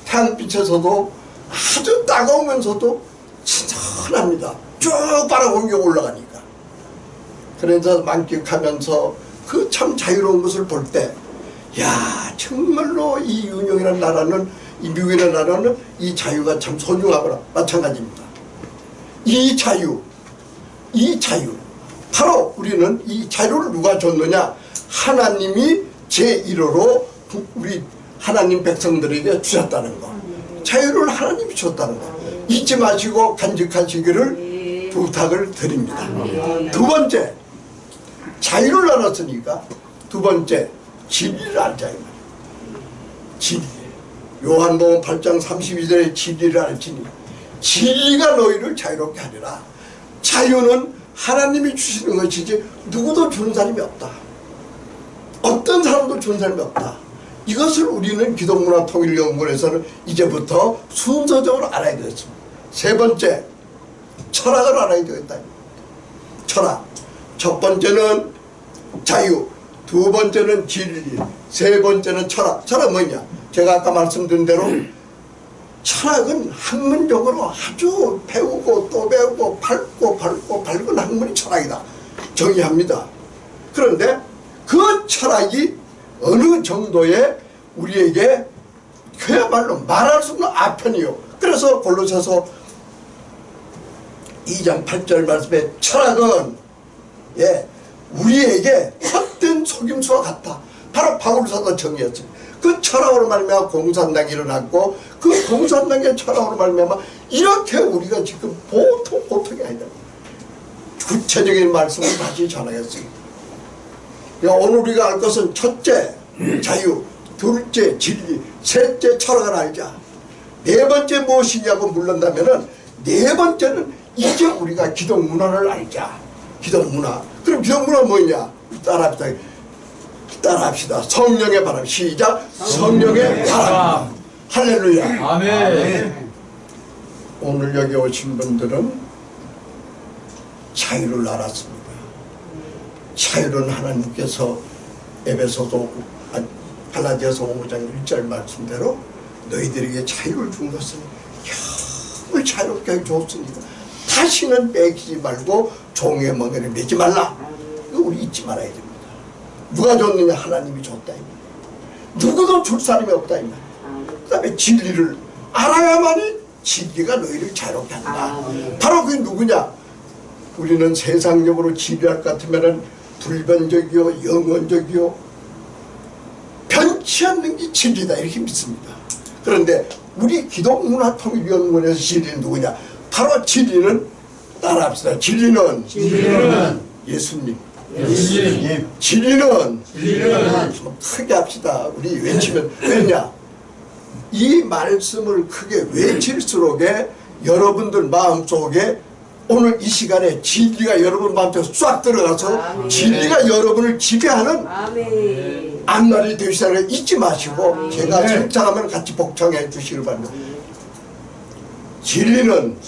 태양빛에서도 아주 따가우면서도 신선합니다. 쭉 바라본 게 올라가니까. 그래서 만끽하면서 그 참 자유로운 것을 볼 때, 야, 정말로 이 윤영이라는 나라는, 이 미국이라는 나라는 이 자유가 참 소중하거나 마찬가지입니다. 이 자유. 바로 우리는 이 자유를 누가 줬느냐? 하나님이 제1호로 우리 하나님 백성들에게 주셨다는 거. 자유를 하나님이 줬다는 거. 잊지 마시고 간직하시기를 부탁을 드립니다. 두 번째, 자유를 알았으니까 두 번째, 진리를 알자. 진리. 요한복음 8장 32절에 진리를 알지니 진리가 너희를 자유롭게 하리라. 자유는 하나님이 주시는 것이지 누구도 주는 사람이 없다. 어떤 사람도 주는 사람이 없다. 이것을 우리는 기독문화통일연구원에서는 이제부터 순서적으로 알아야 되겠습니다. 세 번째, 철학을 알아야 되겠다. 철학. 첫 번째는 자유, 두 번째는 진리, 세 번째는 철학. 철학은 뭐냐? 제가 아까 말씀드린 대로 철학은 학문적으로 아주 배우고 또 배우고 밟은 학문이 철학이다. 정의합니다. 그런데 그 철학이 어느 정도의 우리에게 그야말로 말할 수 없는 아편이요. 그래서 골로새서 2장 8절 말씀에 철학은 우리에게 헛된 속임수와 같다. 바로 바울 사도 정의였어요. 그 철학으로 말미암아 공산당이 일어났고 그 공산당의 철학으로 말미암아 이렇게 우리가 지금 보통이 아니다. 구체적인 말씀을 다시 전하겠습니다. 오늘 우리가 알 것은 첫째 자유, 둘째 진리, 셋째 철학을 알자. 네 번째 무엇이냐고 물른다면은 네 번째는 이제 우리가 기독 문화를 알자. 기독 문화. 그럼 기독 문화 뭐냐? 따라합시다. 따라합시다. 성령의 바람. 시작. 성령의 바람. 할렐루야. 아멘. 오늘 여기 오신 분들은 자유를 알았습니다. 자유는 하나님께서 에베소서 갈라디아서 5장 1절 말씀대로 너희들에게 자유를 준 것은 정말 자유롭게 줬으니까 다시는 뺏기지 말고 종의 멍에를 매지 말라. 이거 우리 잊지 말아야 됩니다. 누가 줬느냐? 하나님이 줬다. 누구도 줄 사람이 없다. 그 다음에 진리를 알아야만이 진리가 너희를 자유롭게 한다. 바로 그게 누구냐? 우리는 세상적으로 진리할 것 같으면 불변적이요 영원적이요 변치 않는 게 진리다 이렇게 믿습니다. 그런데 우리 기독문화통일위원회에서 진리는 누구냐? 바로 진리는 따라합시다. 진리는 예수님. 진리는 좀 크게 합시다. 우리 외치면 왜냐? 이 말씀을 크게 외칠수록에 여러분들 마음속에 오늘 이 시간에 진리가 여러분 마음속에 싹 들어가서 진리가 여러분을 지배하는 앞날이 되시다는 걸 잊지 마시고 제가 창창하면 같이 복창해 주시길 바랍니다. 진리는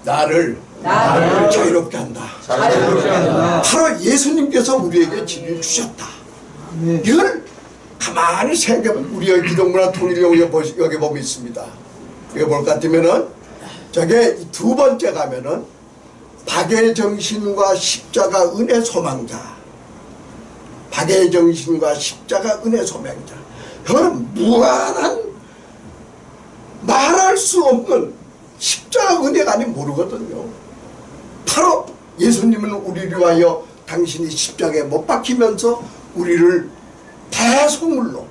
나를 자유롭게 한다. 바로 예수님께서 우리에게 진리를 주셨다. 이걸 가만히 생각해보면 우리 여기 기독문화 통일위원회 여기 보면 있습니다. 여기 볼 것 같으면은 저게 두 번째 가면은 박의 정신과 십자가 은혜 소망자. 박의 정신과 십자가 은혜 소망자. 그건 무한한 말할 수 없는 십자가 은혜가 아니면 모르거든요. 바로 예수님은 우리를 위하여 당신이 십자가에 못 박히면서 우리를 대속물로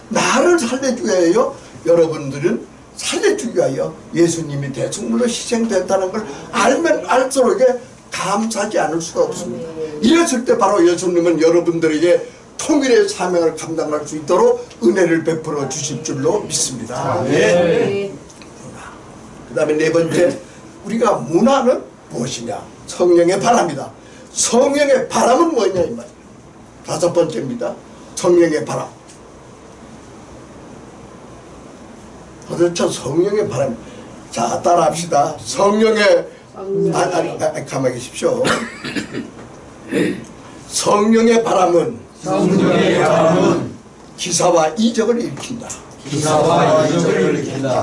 나를 살려주기 위하여 여러분들은 살려주기 위하여 예수님이 대속물로 희생됐다는 걸 알면 알수록 감사하지 않을 수가 없습니다. 이랬을 때 바로 예수님은 여러분들에게 통일의 사명을 감당할 수 있도록 은혜를 베풀어 주실 줄로 믿습니다. 그 다음에 네 번째, 우리가 문화는 무엇이냐? 성령의 바람이다. 성령의 바람은 뭐냐 이 말이에요. 다섯 번째입니다. 성령의 바람. 도대체 성령의 바람. 자, 따라합시다. 성령의 가만히 계십시오. 성령의 바람은 기사와 이적을 일으킨다.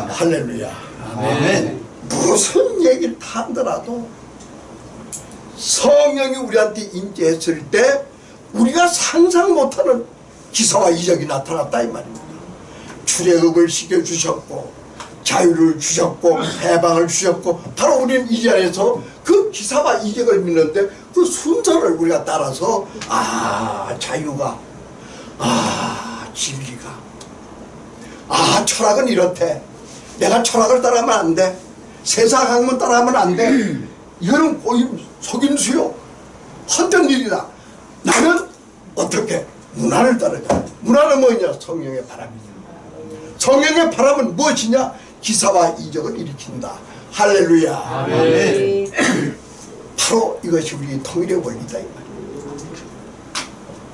할렐루야. 아멘. 무슨 얘기를 다 하더라도 성령이 우리한테 임재했을 때 우리가 상상 못하는 기사와 이적이 나타났다 이 말입니다. 출애굽을 시켜주셨고 자유를 주셨고 해방을 주셨고 바로 우리는 이 자리에서 그 기사와 이적을 믿는데 그 순서를 우리가 따라서 자유가 진리가 철학은 이렇대. 내가 철학을 따라하면 안 돼. 세상 학문 따라하면 안 돼. 이거는 거의 속임수요. 헛된 일이다. 나는 어떻게? 문화를 따르자. 문화는 뭐냐? 성령의 바람이냐. 성령의 바람은 무엇이냐? 기사와 이적을 일으킨다. 할렐루야. 아멘. 바로 이것이 우리 통일의 원리다.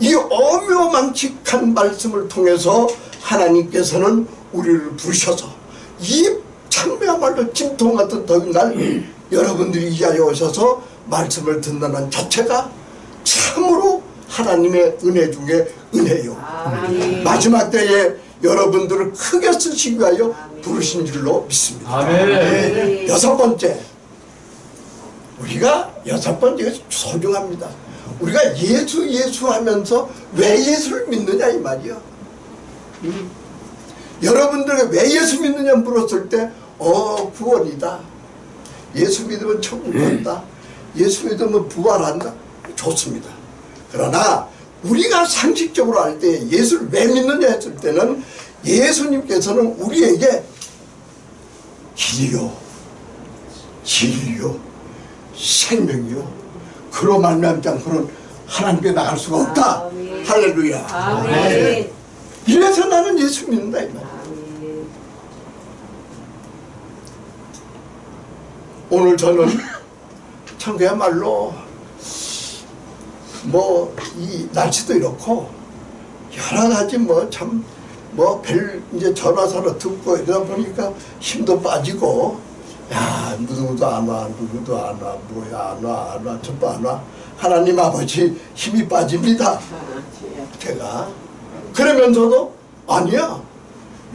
이 어묘망측한 말씀을 통해서 하나님께서는 우리를 부르셔서 이 참배야말로 찜통 같은 더운 날 여러분들이 이 자리에 오셔서 말씀을 듣는다는 자체가 참으로 하나님의 은혜 중에 은혜요. 마지막 때에 여러분들을 크게 쓰시기 위하여 부르신 줄로 믿습니다. 아멘. 여섯 번째, 우리가 여섯 번째가 소중합니다. 우리가 예수 하면서 왜 예수를 믿느냐 이 말이야. 여러분들이 왜 예수 믿느냐 물었을 때 구원이다. 예수 믿으면 천국 간다. 예수 믿으면 부활한다. 좋습니다. 그러나 우리가 상식적으로 알 때 예수를 왜 믿느냐 했을 때는 예수님께서는 우리에게 길이요 진리요 생명이요 그로 말미암지 않고는 하나님께 나갈 수가 없다. 할렐루야. 아멘. 이래서 나는 예수 믿는다 이 말이야. 오늘 저는 참 그야말로 뭐 이 날씨도 이렇고 여러 가지 뭐 참 뭐 별 이제 전화선을 듣고 이러다 보니까 힘도 빠지고 야 누구도 안 와 누구도 안 와 뭐야 안 와 저도 안 와 하나님 아버지 힘이 빠집니다. 제가 그러면서도 아니야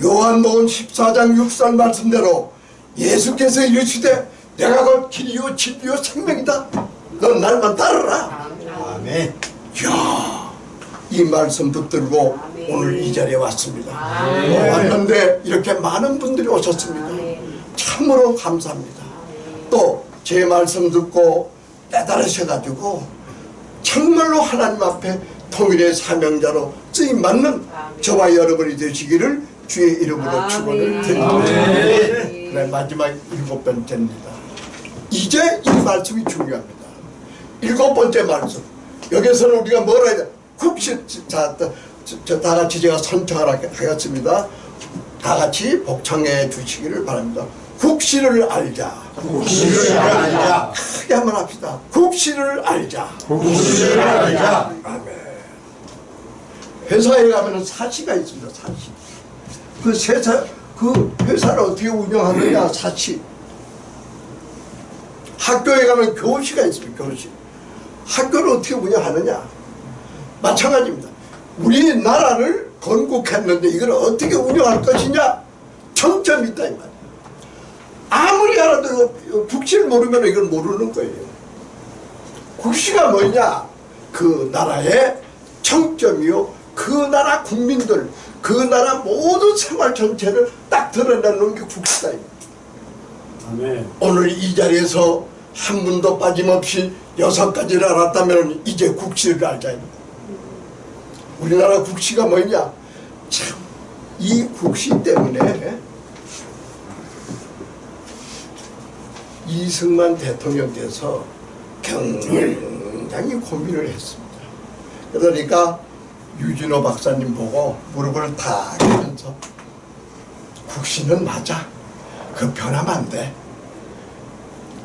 요한복음 14장 6절 말씀대로 예수께서 이르시되 내가 곧 길이요 진리요 생명이다. 넌 날만 따르라. 아멘. 이야 이 말씀 붙들고 오늘 이 자리에 왔습니다. 왔는데 이렇게 많은 분들이 오셨습니다. 참으로 감사합니다. 또 제 말씀 듣고 깨달으셔가지고 정말로 하나님 앞에 통일의 사명자로 쓰임받는 저와 여러분이 되시기를 주의 이름으로 축원을 드립니다. 네, 마지막 7번째입니다. 이제 이 말씀이 중요합니다. 7번째 말씀. 여기서는 우리가 뭐라 해야 돼? 국시 다 같이 제가 선창을 하겠습니다. 다 같이 복창해 주시기를 바랍니다. 국시를 알자. 국시를 알자. 크게 한번 합시다. 국시를 알자. 국시를 알자. 아멘. 회사에 가면 사시가 있습니다. 사시. 그 회사를 어떻게 운영하느냐 사시. 학교에 가면 교시가 있습니다. 교시. 학교를 어떻게 운영하느냐. 마찬가지입니다. 우리나라를 건국했는데 이걸 어떻게 운영할 것이냐 정점이 있다 이 말이에요. 아무리 알아도 국시를 모르면 이걸 모르는 거예요. 국시가 뭐냐? 그 나라의 정점이요. 그 나라 국민들, 그 나라 모든 생활 전체를 딱 드러내는 게 국시다. 아멘. 오늘 이 자리에서 한 분도 빠짐없이 6가지를 알았다면 이제 국시를 알자입니다. 우리나라 국시가 뭐냐? 참, 이 국시 때문에 이승만 대통령께서 굉장히 고민을 했습니다. 그러니까 유진호 박사님 보고 무릎을 탁 하면서 국시는 맞아. 그 변하면 안 돼.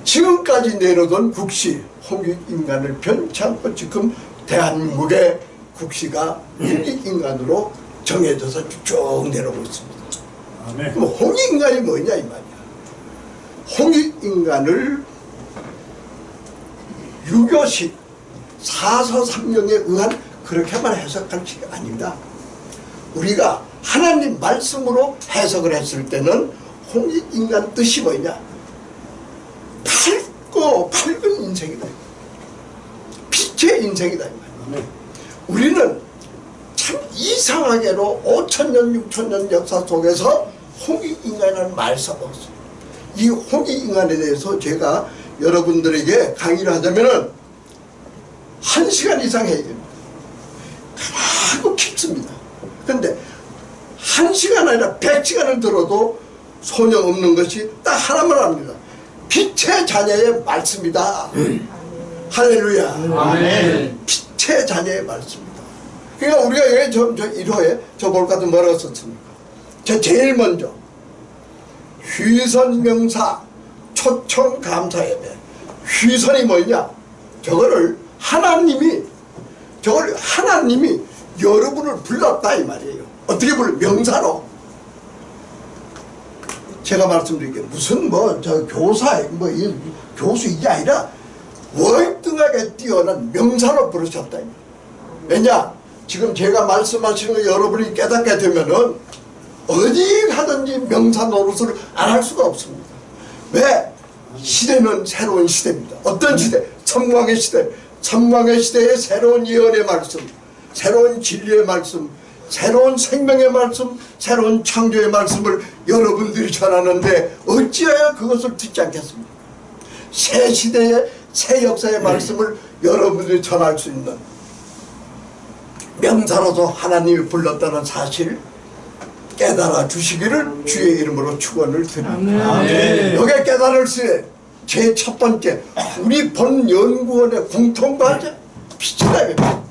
지금까지 내려던 국시, 홍익인간을 변치 않고 지금 대한민국의 국시가 홍익인간으로 정해져서 쭉 내려오고 있습니다. 아멘. 그럼 홍익인간이 뭐냐 이 말이야. 홍익인간을 유교식 사서삼령에 의한 그렇게만 해석할 게 아닙니다. 우리가 하나님 말씀으로 해석을 했을 때는 홍익인간 뜻이 뭐냐? 밝은 인생이다. 빛의 인생이다. 우리는 참 이상하게도 5,000년, 6,000년 역사 속에서 홍익인간이라는 말을 써봤어요. 이 홍익인간에 대해서 제가 여러분들에게 강의를 하자면은 1시간 이상 해야 됩니다. 아주 깊습니다. 그런데 1시간 아니라 100시간을 들어도 소용없는 것이 딱 하나만 합니다. 빛의 자녀의 말씀이다. 할렐루야. 아멘. 빛의 자녀의 말씀이다. 그러니까 우리가 왜 저 1호에 저 볼까도 뭐라고 썼습니까? 제일 먼저 휘선명사 초청감사예배. 휘선이 뭐냐? 저걸 하나님이 여러분을 불렀다 이 말이에요. 어떻게 불러? 명사로. 제가 말씀드릴게요. 무슨 저 교사 이 교수 이게 아니라 월등하게 뛰어난 명사로 부르셨다. 왜냐? 지금 제가 말씀하시는 거 여러분이 깨닫게 되면은 어디 가든지 명사 노릇을 안 할 수가 없습니다. 왜? 시대는 새로운 시대입니다. 어떤 시대? 천광의 시대. 천광의 시대의 새로운 예언의 말씀, 새로운 진리의 말씀, 새로운 생명의 말씀, 새로운 창조의 말씀을 여러분들이 전하는데 어찌하여 그것을 듣지 않겠습니까? 새 시대의 새 역사의 말씀을 여러분들이 전할 수 있는 명사로서 하나님이 불렀다는 사실을 깨달아 주시기를 주의 이름으로 축원을 드립니다. 여기에 깨달을 수 제 첫 번째 우리 본 연구원의 공통과제 빛이다.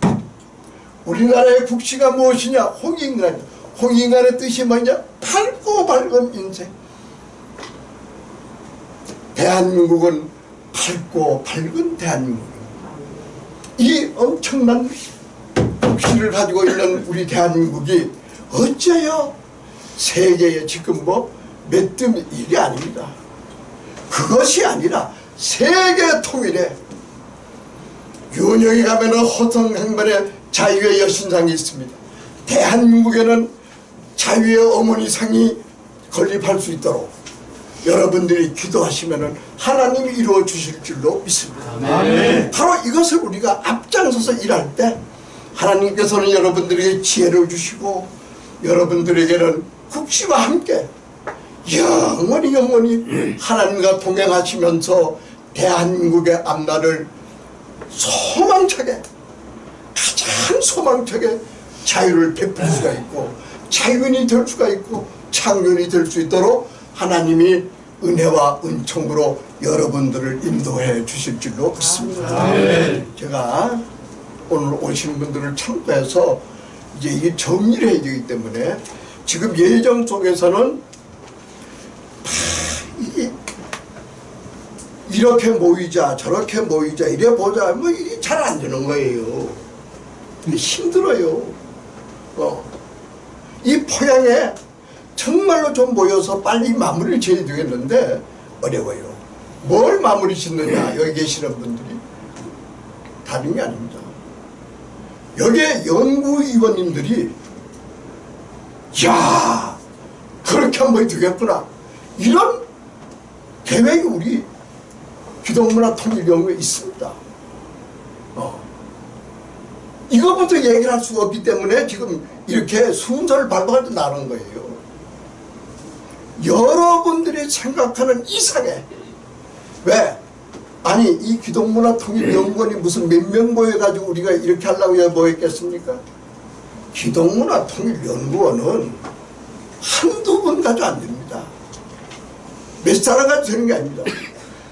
우리나라의 국시가 무엇이냐? 홍익인간. 홍익인간의 뜻이 뭐냐? 밝고 밝은 인생. 대한민국은 밝고 밝은 대한민국입니다. 이 엄청난 국시를 가지고 있는 우리 대한민국이 어째요 세계에 지금 뭐 몇 등 일이 아닙니다. 그것이 아니라 세계 통일에 윤영에 가면은 허성행변의 자유의 여신상이 있습니다. 대한민국에는 자유의 어머니상이 건립할 수 있도록 여러분들이 기도하시면은 하나님이 이루어 주실 줄로 믿습니다. 아멘. 바로 이것을 우리가 앞장서서 일할 때 하나님께서는 여러분들에게 지혜를 주시고 여러분들에게는 국시와 함께 영원히 하나님과 동행하시면서 대한민국의 앞날을 소망차게 가장 소망차게 자유를 베풀 수가 있고 자유인이 될 수가 있고 창조인이 될 수 있도록 하나님이 은혜와 은총으로 여러분들을 인도해 주실 줄로 믿습니다. 아멘. 제가 오늘 오신 분들을 참고해서 이제 이게 정리를 해야 되기 때문에 지금 예정 속에서는 이게 이렇게 모이자 저렇게 모이자 이래 보자 뭐 이게 잘 안 되는 거예요. 근데 힘들어요. 이 포양에 정말로 좀 모여서 빨리 마무리를 지어야 되겠는데 어려워요. 뭘 마무리 짓느냐 여기 계시는 분들이 다른 게 아닙니다. 여기에 연구위원님들이 야 그렇게 한번 되겠구나 이런 계획이 우리 기독문화통일연구에 있습니다. 이거부터 얘기를 할 수가 없기 때문에 지금 이렇게 순서를 밟아가지고 나눈 거예요. 여러분들이 생각하는 이상의 왜? 아니 이 기독문화통일연구원이 무슨 몇 명 모여가지고 우리가 이렇게 하려고 모였겠습니까? 기독문화통일연구원은 한두 분 가지고 안 됩니다. 몇 사람 가지고 되는 게 아닙니다.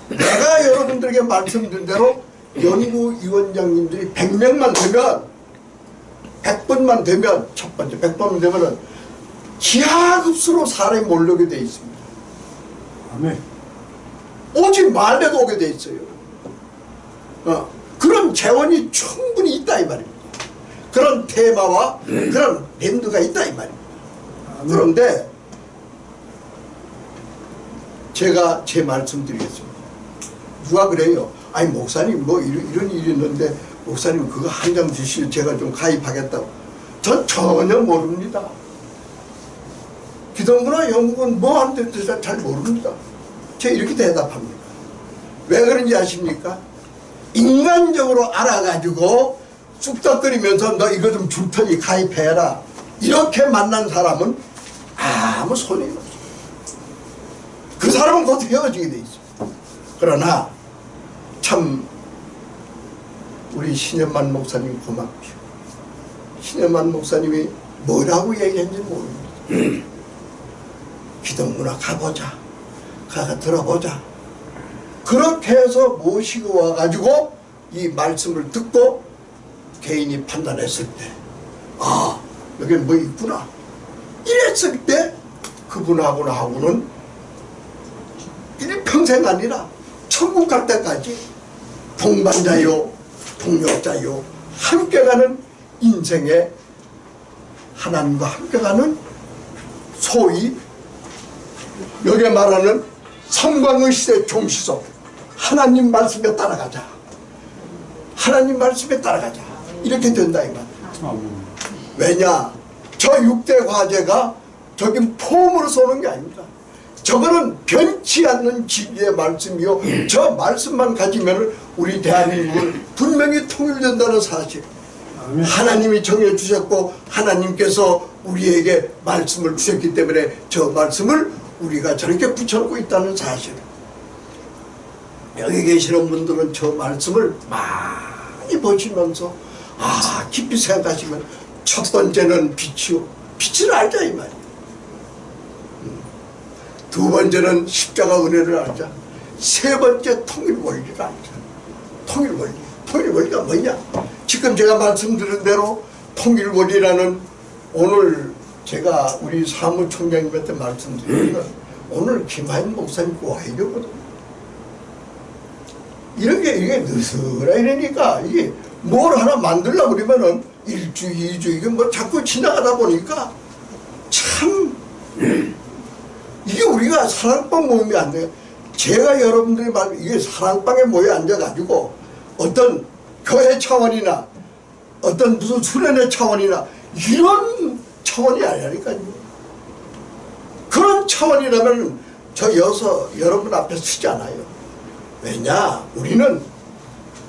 내가 여러분들에게 말씀드린 대로 연구위원장님들이 100명만 되면 100분만 되면 첫 번째 100번만 되면은 기하급수로 사람이 몰려오게 돼 있습니다. 아멘. 오지 말래도 오게 돼 있어요. 그런 재원이 충분히 있다 이 말입니다. 그런 테마와 그런 밴드가 있다 이 말입니다. 그런데 제가 제 말씀 드리겠습니다. 누가 그래요? 아니 목사님 뭐 이런 일이 있는데 목사님 그거 한 장 주시면 제가 좀 가입하겠다고. 전 전혀 모릅니다. 기독문화연구원 뭐 하는지 잘 모릅니다. 제가 이렇게 대답합니다. 왜 그런지 아십니까? 인간적으로 알아가지고 쑥덕거리면서 너 이거 좀 줄 테니 가입해라 이렇게 만난 사람은 아무 소용이 없어요. 그 사람은 곧 헤어지게 돼 있어요. 그러나 참 우리 신현만 목사님 고맙죠. 신현만 목사님이 뭐라고 얘기했는지 모릅니다. 기독문화 가보자. 가서 들어보자. 그렇게 해서 모시고 와가지고 이 말씀을 듣고 개인이 판단했을 때 아 여기 뭐 있구나 이랬을 때 그분하고는 일평생 아니라 천국 갈 때까지 동반자요 동역자요 함께 가는 인생에 하나님과 함께 가는 소위 여기 말하는 성광의 시대 종시속 하나님 말씀에 따라가자. 하나님 말씀에 따라가자. 이렇게 된다 이 말. 왜냐? 저 6대 과제가 저기 폼으로 쏘는 게 아닙니다. 저거는 변치 않는 진리의 말씀이요. 저 말씀만 가지면 우리 대한민국은 분명히 통일된다는 사실. 하나님이 정해주셨고 하나님께서 우리에게 말씀을 주셨기 때문에 저 말씀을 우리가 저렇게 붙여놓고 있다는 사실. 여기 계시는 분들은 저 말씀을 많이 보시면서 깊이 생각하시면 첫 번째는 빛이요. 빛을 알자 이 말이에요. 두 번째는 십자가 은혜를 알자. 세 번째 통일 원리를 알자. 통일 원리. 통일 원리가 뭐냐? 지금 제가 말씀드린 대로 통일 원리라는 오늘 제가 우리 사무총장님한테 말씀드리는 오늘 김하인 목사님 와야 되거든요. 이런 게 이게 느슨하 이러니까 이게 뭘 하나 만들려고 그러면은 1주, 2주 이게 뭐 자꾸 지나가다 보니까 참 이게 우리가 사랑방 모임이 안 돼요. 제가 여러분들이 말 이게 사랑방에 모여 앉아가지고 어떤 교회 차원이나 어떤 무슨 수련회 차원이나 이런 차원이 아니라니까요. 그런 차원이라면 저 여러분 앞에 서지 않아요. 왜냐? 우리는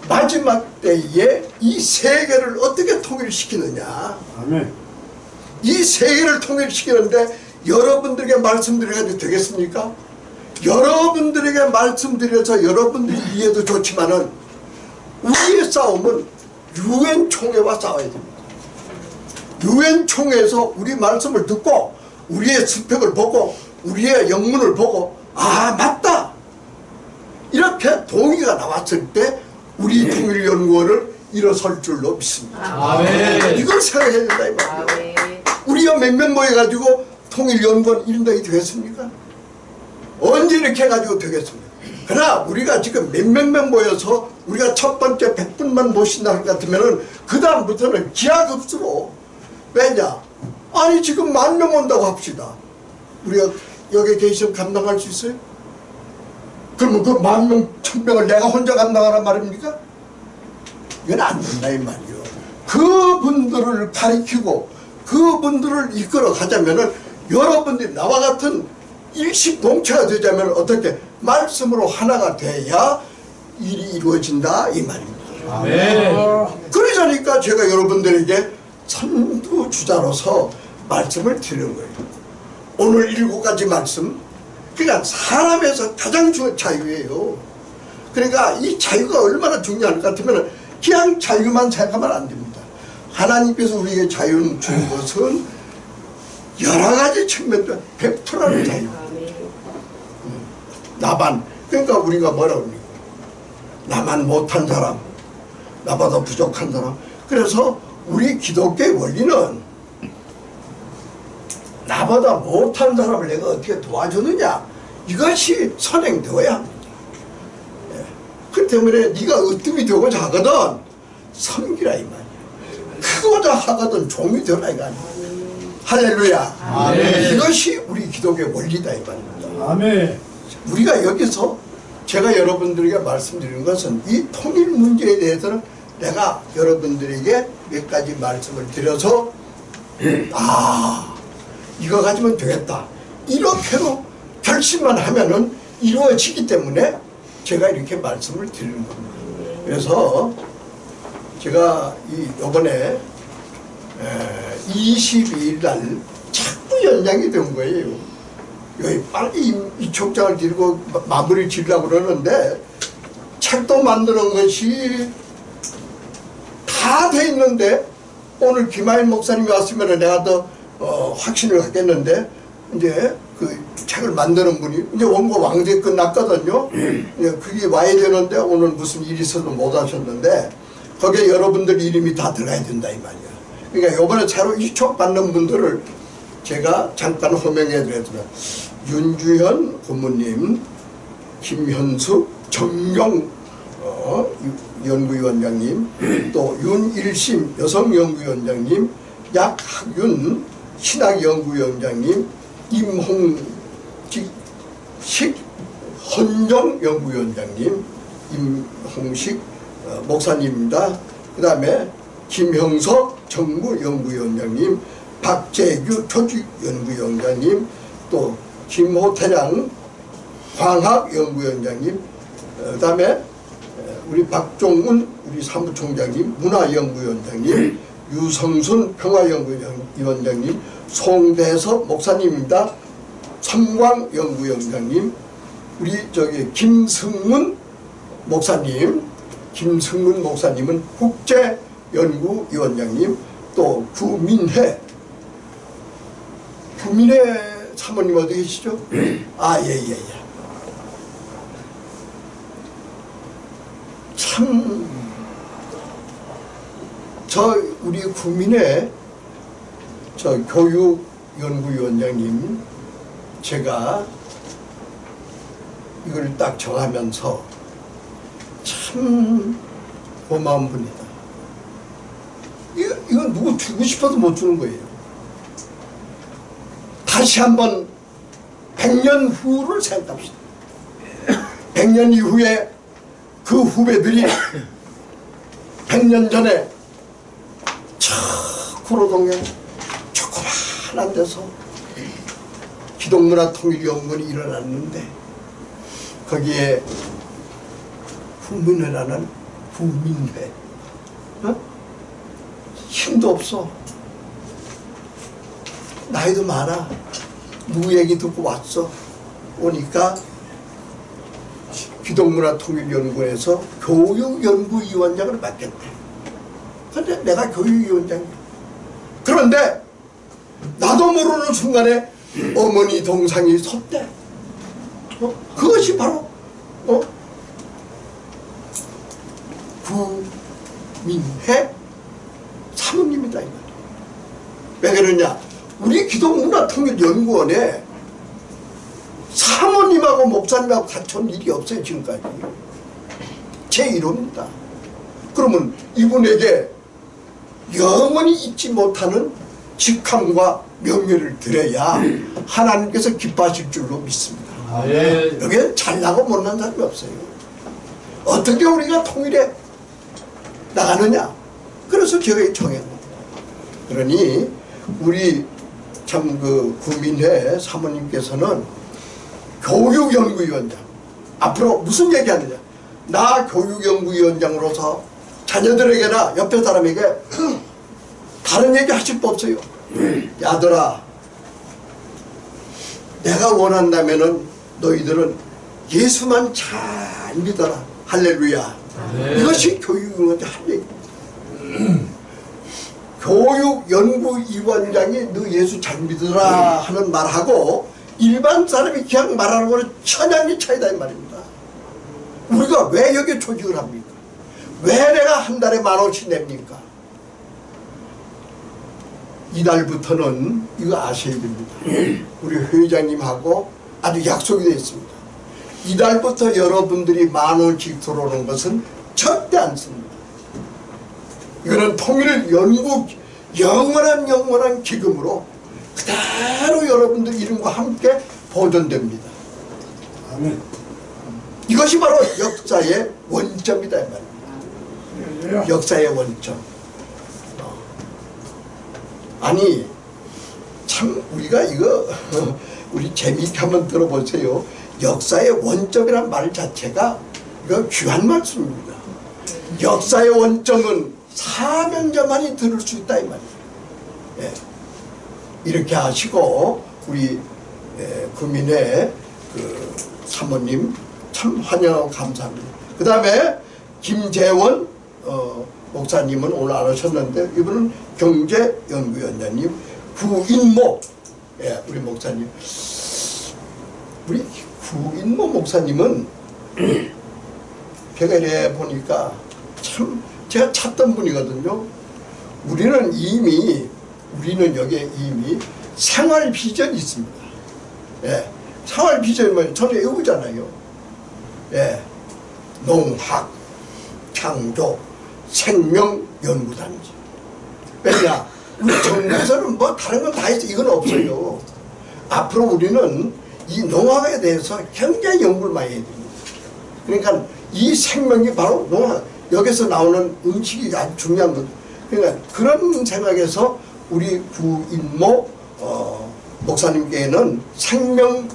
마지막 때에 이 세계를 어떻게 통일시키느냐. 아멘. 이 세계를 통일시키는데 여러분들에게 말씀드려도 되겠습니까? 여러분들에게 말씀드려서 여러분들이 이해도 좋지만은 우리의 싸움은 유엔 총회와 싸워야 됩니다. 유엔 총회에서 우리 말씀을 듣고 우리의 스펙을 보고 우리의 영문을 보고 아 맞다 이렇게 동의가 나왔을 때 우리 통일연구원을 일어설 줄로 믿습니다. 아멘. 이걸 생각해야 된다 이 말이에요. 우리가 몇몇 모여가지고 통일연구원 이런다이 되겠습니까? 언제 이렇게 해가지고 되겠습니까? 그러나 우리가 지금 몇몇 명 모여서 우리가 첫 번째 100분만 모신다 할 것 같으면은 그 다음부터는 기하급수로 왜냐? 아니 지금 10,000명 온다고 합시다. 우리가 여기 계시면 감당할 수 있어요? 그러면 그 10,000명, 1,000명을 내가 혼자 감당하란 말입니까? 이건 안 된다 이 말이요. 그분들을 가리키고 그분들을 이끌어 가자면은 여러분들이 나와 같은 일식동체가 되자면 어떻게 말씀으로 하나가 돼야 일이 이루어진다 이 말입니다. 아멘. 그러자니까 제가 여러분들에게 선두주자로서 말씀을 드리는 거예요. 오늘 7가지 말씀, 그러니까 사람에서 가장 중요한 자유예요. 그러니까 이 자유가 얼마나 중요할 것 같으면 그냥 자유만 생각하면 안 됩니다. 하나님께서 우리에게 자유를 준 것은 여러 가지 측면들 베풀어라는 자유. 나만, 그러니까 우리가 뭐라고 합니까? 나만 못한 사람, 나보다 부족한 사람. 그래서 우리 기독교의 원리는 나보다 못한 사람을 내가 어떻게 도와주느냐, 이것이 선행되어야 합니다. 그렇기 때문에 네가 으뜸이 되고자 하거든 섬기라 이 말이야. 크고자 하거든 종이 되라 이거 아니야. 할렐루야. 아멘. 이것이 우리 기독교의 원리다 이 말입니다. 아멘. 우리가 여기서 제가 여러분들에게 말씀드리는 것은 이 통일 문제에 대해서는 내가 여러분들에게 몇 가지 말씀을 드려서 아 이거 가지면 되겠다 이렇게로 결심만 하면은 이루어지기 때문에 제가 이렇게 말씀을 드리는 겁니다. 그래서 제가 요번에 22일 날 자꾸 연장이 된 거예요. 여기 빨리 이 촉장을 들고 마무리 지으려고 그러는데 책도 만드는 것이 다 돼 있는데 오늘 김하인 목사님이 왔으면 내가 더 확신을 갖겠는데 이제 그 책을 만드는 분이 이제 원고 왕제 끝났거든요. 그게 와야 되는데 오늘 무슨 일이 있어서 못 하셨는데 거기에 여러분들 이름이 다 들어가야 된다 이 말이야. 그러니까 요번에 새로 이촉 받는 분들을 제가 잠깐 호명해 드렸지만 윤주현 고모님, 김현숙, 정경 연구위원장님, 또 윤일심 여성연구위원장님, 약학윤 신학연구위원장님, 임홍식 헌정 연구위원장님, 임홍식 목사님입니다. 그 다음에 김형석 정무연구위원장님, 박재규 조직연구위원장님, 또 김호태량 광학연구위원장님, 그 다음에 우리 박종훈 우리 사무총장님, 문화연구위원장님, 유성순 평화연구위원장님, 송대섭 목사님입니다. 삼광연구위원장님, 우리 김승문 목사님, 김승문 목사님은 국제연구위원장님, 또 구민혜 사모님 어디 계시죠? 아, 예. 참, 우리 구민의 교육연구위원장님, 제가 이걸 딱 정하면서 참 고마운 분이다. 이건 누구 주고 싶어도 못 주는 거예요. 다시 한번 100년 후를 생각합시다. 100년 이후에 그 후배들이 100년 전에 저 구로동에 조그만한 데서 기독문화통일연구원이 일어났는데 거기에 국민회라는 국민회 힘도 없어. 나이도 많아. 누구 얘기 듣고 왔어. 오니까 기독문화통일연구원에서 교육연구위원장을 맡겼대. 근데 내가 교육위원장이야. 그런데 나도 모르는 순간에 어머니 동상이 섰대. 그것이 바로 구민회 사모님이다. 왜 그러냐? 우리 기독문화통일연구원에 사모님하고 목사님하고 같이 온 일이 없어요. 지금까지. 제1호입니다. 그러면 이분에게 영원히 잊지 못하는 직함과 명예를 드려야 하나님께서 기뻐하실 줄로 믿습니다. 여기에 잘나고 못난 사람이 없어요. 어떻게 우리가 통일해 나가느냐? 그래서 제가 정했습니다. 그러니 우리 참 그 구민회 사모님께서는 교육연구위원장 앞으로 무슨 얘기하느냐? 나 교육연구위원장으로서 자녀들에게나 옆에 사람에게 다른 얘기 하실 거 없어요. 야들아, 내가 원한다면은 너희들은 예수만 잘 믿어라. 할렐루야. 이것이 교육연구위원장 할 얘기. 교육연구위원장이 너 예수 잘 믿으라 하는 말하고 일반 사람이 그냥 말하는 거는 천양의 차이다 이 말입니다. 우리가 왜 여기에 조직을 합니까? 왜 내가 한 달에 10,000원씩 냅니까? 이달부터는 이거 아셔야 됩니다. 우리 회장님하고 아주 약속이 되어 있습니다. 이달부터 여러분들이 10,000원씩 들어오는 것은 절대 안 씁니다. 이거는 통일연구 영원한 기금으로 그대로 여러분들 이름과 함께 보존됩니다. 아멘. 이것이 바로 역사의 원점이다 이 말입니다. 역사의 원점. 아니 참 우리가 이거 우리 재미있게 한번 들어보세요. 역사의 원점이란 말 자체가 이거 귀한 말씀입니다. 역사의 원점은 사명자만이 들을 수 있다 이 말이에요. 예. 이렇게 하시고 우리 구민회 그 사모님 참 환영하고 감사합니다. 그 다음에 김재원 목사님은 오늘 안 오셨는데 이분은 경제연구위원장님, 구인모 우리 목사님. 우리 구인모 목사님은 제가 이래 보니까 참 제가 찾던 분이거든요. 우리는 여기에 이미 생활 비전이 있습니다. 예. 생활 비전이면 저는 외우잖아요. 예. 농학, 창조, 생명연구단지. 왜냐? 우리 정부에서는 뭐 다른 건 다 있어. 이건 없어요. 앞으로 우리는 이 농학에 대해서 굉장히 연구를 많이 해야 됩니다. 그러니까 이 생명이 바로 농학, 여기서 나오는 음식이 아주 중요한 것. 그러니까 그런 생각에서 우리 구인모 목사님께는 생명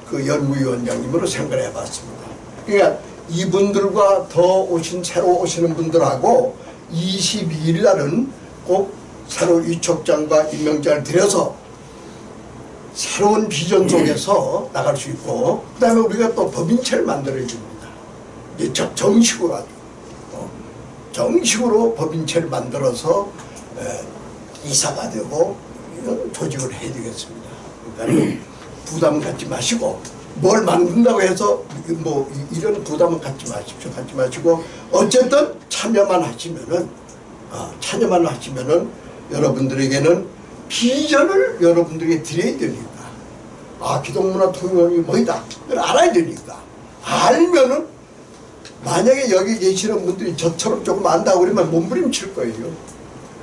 그 연구위원장님으로 생각을 해봤습니다. 그러니까 이분들과 더 새로 오시는 분들하고 22일 날은 꼭 새로 위촉장과 임명장을 들여서 새로운 비전 속에서 나갈 수 있고, 그 다음에 우리가 또 법인체를 만들어야 됩니다. 이제 정식으로 아주 정식으로 법인체를 만들어서 이사가 되고 이런 조직을 해야 되겠습니다. 그러니까 부담 갖지 마시고, 뭘 만든다고 해서 뭐 이런 부담은 갖지 마십시오. 갖지 마시고 어쨌든 참여만 하시면은 여러분들에게는 비전을 여러분들에게 드려야 되니까, 기독문화통일원이 뭐이다 그걸 알아야 되니까, 알면은 만약에 여기 계시는 분들이 저처럼 조금 안다고 그러면 몸부림칠 거예요.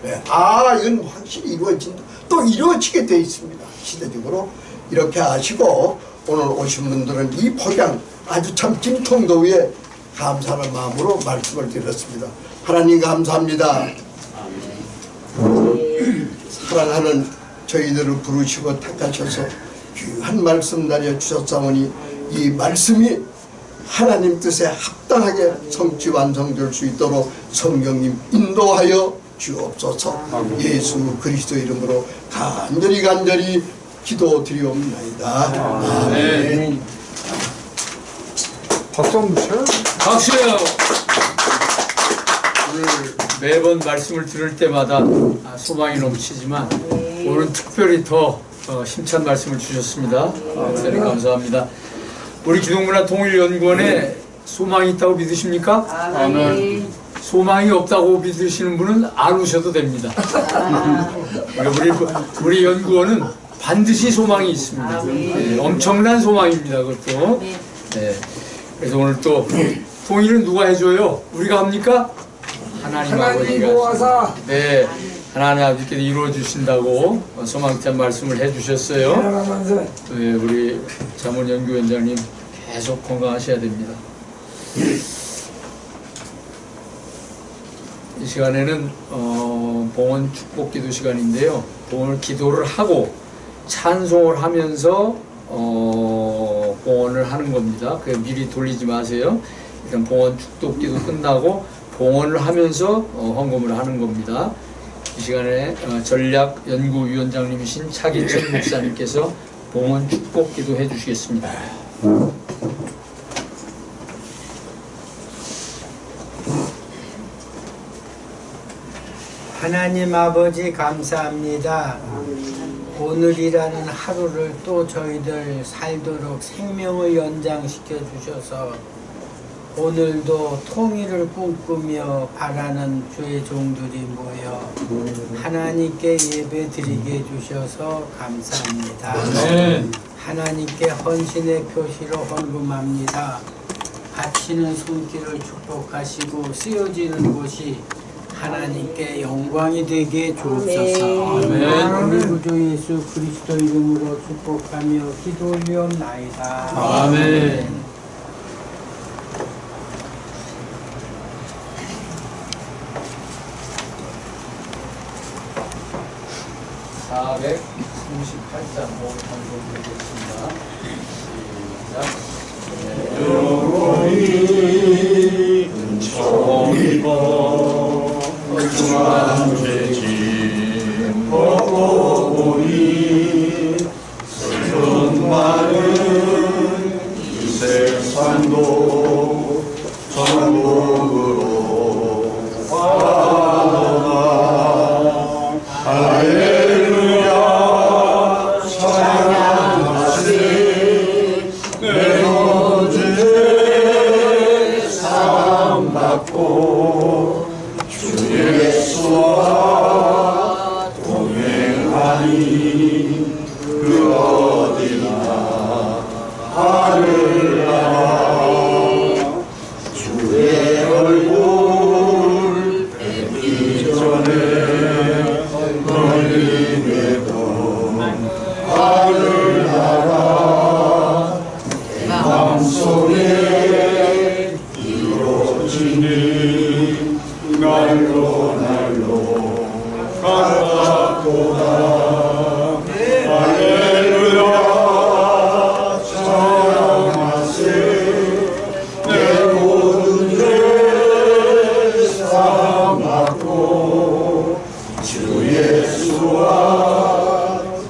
네. 아, 이건 확실히 이루어진다. 또 이루어지게 돼 있습니다. 시대적으로. 이렇게 아시고 오늘 오신 분들은 이 폭양 아주 참 김통도위에 감사하는 마음으로 말씀을 드렸습니다. 하나님 감사합니다. 사랑하는 저희들을 부르시고 택하셔서 귀한 말씀 날려주셨사오니 이 말씀이 하나님 뜻에 합당하게 성취 완성될 수 있도록 성령님 인도하여 주옵소서. 예수 그리스도 이름으로 간절히 기도드리옵나이다. 아멘. 박수 한번 쳐요. 박수요. 오늘 매번 말씀을 들을 때마다 소망이 넘치지만 오늘 특별히 더 힘찬 말씀을 주셨습니다. 대단히 감사합니다. 우리 기독문화 통일연구원에 소망이 있다고 믿으십니까? 아멘. 소망이 없다고 믿으시는 분은 안 오셔도 됩니다. 우리 연구원은 반드시 소망이 있습니다. 네, 엄청난 소망입니다. 그것도. 네. 그래서 오늘 또 통일은 누가 해줘요? 우리가 합니까? 하나님 아버지가. 도와서. 네, 하나님 아버지께서 이루어 주신다고 소망찬 말씀을 해주셨어요. 네, 우리 자문연구원장님 계속 건강하셔야 됩니다. 이 시간에는 봉헌 축복기도 시간인데요. 오늘 기도를 하고 찬송을 하면서 봉헌을 하는 겁니다. 그 미리 돌리지 마세요. 일단 봉헌 축복기도 끝나고 봉헌을 하면서 헌금을 하는 겁니다. 이 시간에 전략연구위원장님이신 차기철 목사님께서 봉헌 축복기도 해주시겠습니다. 하나님 아버지 감사합니다. 오늘이라는 하루를 또 저희들 살도록 생명을 연장시켜 주셔서 오늘도 통일을 꿈꾸며 바라는 주의 종들이 모여 하나님께 예배 드리게 해주셔서 감사합니다. 하나님께 헌신의 표시로 헌금합니다. 바치는 손길을 축복하시고 쓰여지는 곳이 하나님께 영광이 되게 주옵소서. 우리 구주 예수 그리스도 이름으로 축복하며 기도 올리옵나이다. 아멘. 영원히 은총이고 중한 죄짐 벗고 보니 슬픈 많은 이 세상도 천국으로 가노라. 할렐루야 찬양하세. 내 모든 죄 사함받고 주 예수와 동행하니 그 어디나 하늘나라. 주의 얼굴 뵙기 전에 멀리 뵙던 하늘나라. 마음속에 이루어지니 날로 가깝도다. 할렐루야 찬양하세. 내 모든 죄 사함받고 주 예수와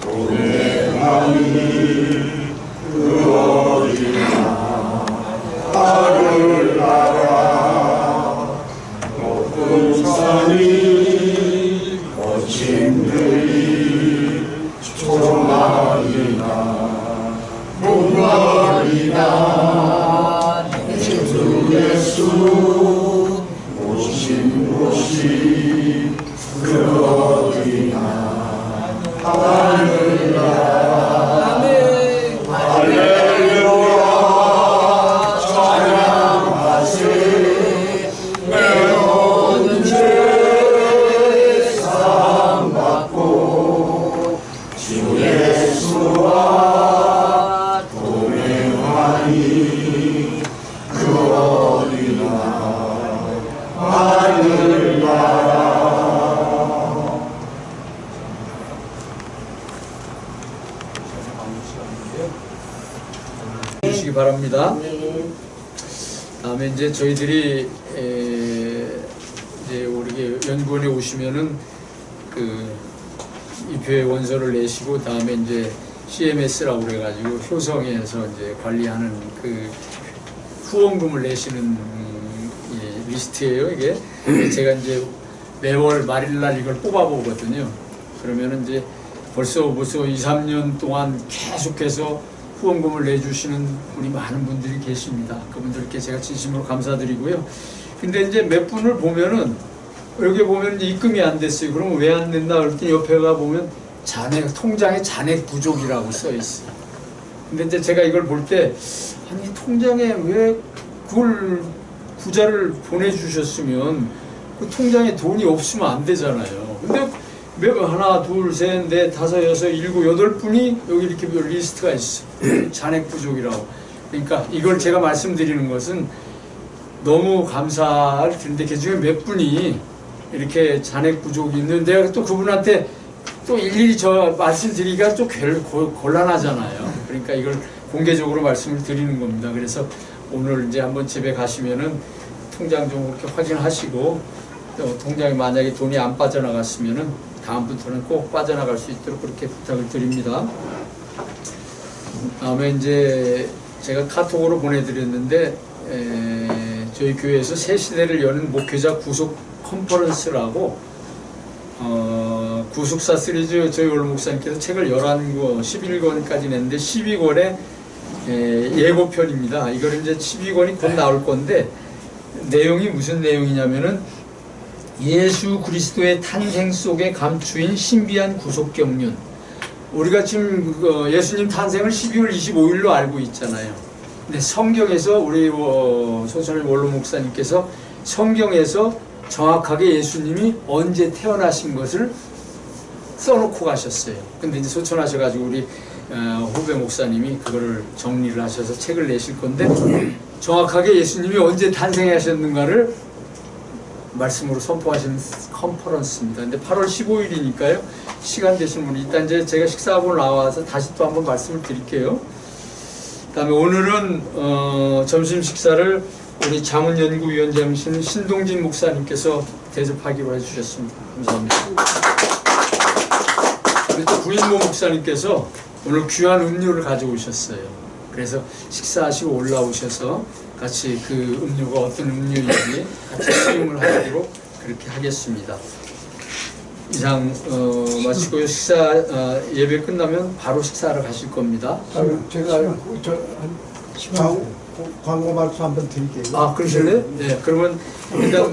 동행하니 그 어디나 하늘나라. 높은 산이 그 어디나 하늘나라. 주시기 바랍니다. 다음에 이제 저희들이 이제 우리 연구원에 오시면은 그 입회 원서를 내시고 다음에 이제 CMS라고 그래가지고 효성에서 이제 관리하는 그 후원금을 내시는 리스트예요. 이게 제가 이제 매월 말일날 이걸 뽑아보거든요. 그러면은 이제 벌써 2, 3년 동안 계속해서 후원금을 내주시는 분이 많은 분들이 계십니다. 그분들께 제가 진심으로 감사드리고요. 근데 이제 몇 분을 보면은 여기 보면 이제 입금이 안 됐어요. 그러면 왜 안 됐나 그랬더니 옆에 가 보면 통장에 잔액 부족이라고 써 있어요. 근데 이제 제가 이걸 볼 때 아니 통장에 왜 그걸 구자를 보내주셨으면 그 통장에 돈이 없으면 안 되잖아요. 근데 하나, 둘, 셋, 넷, 다섯, 여섯, 일곱, 여덟 분이 여기 이렇게 리스트가 있어. 잔액 부족이라고. 그러니까 이걸 제가 말씀드리는 것은 너무 감사를 드리는데 그 중에 몇 분이 이렇게 잔액 부족이 있는데 내가 또 그분한테 또 일일이 저 말씀드리기가 좀 곤란하잖아요. 그러니까 이걸 공개적으로 말씀을 드리는 겁니다. 그래서 오늘 이제 한번 집에 가시면은 통장 좀 그렇게 확인하시고 또 통장에 만약에 돈이 안 빠져나갔으면은 다음부터는 꼭 빠져나갈 수 있도록 그렇게 부탁을 드립니다. 다음에 이제 제가 카톡으로 보내드렸는데 저희 교회에서 새 시대를 여는 목회자 구속 컨퍼런스라고 구속사 시리즈 저희 올 목사님께서 책을 11권, 11권까지 냈는데 12권의 예고편입니다. 이걸 이제 12권이 곧 나올 건데 내용이 무슨 내용이냐면은 예수 그리스도의 탄생 속에 감추인 신비한 구속 경륜. 우리가 지금 예수님 탄생을 12월 25일로 알고 있잖아요. 근데 성경에서 우리 소선일 원로 목사님께서 성경에서 정확하게 예수님이 언제 태어나신 것을 써놓고 가셨어요. 근데 이제 소천하셔가지고 우리 후배 목사님이 그거를 정리를 하셔서 책을 내실 건데 정확하게 예수님이 언제 탄생하셨는가를 말씀으로 선포하신 컨퍼런스입니다. 근데 8월 15일이니까요. 시간 되신 분이 일단 이제 제가 식사하고 나와서 다시 또 한번 말씀을 드릴게요. 그다음에 오늘은 점심 식사를 우리 자문연구위원장이신 신동진 목사님께서 대접하기로 해주셨습니다. 감사합니다. 그리고 또 구인모 목사님께서 오늘 귀한 음료를 가져오셨어요. 그래서 식사하시고 올라오셔서 같이 그 음료가 어떤 음료인지 같이 수용을 하도록 그렇게 하겠습니다. 이상 마치고요. 식사 예배 끝나면 바로 식사하러 가실 겁니다. 제가 광고 말씀 한번 드릴게요. 아, 그러실래요? 네. 그러면 일단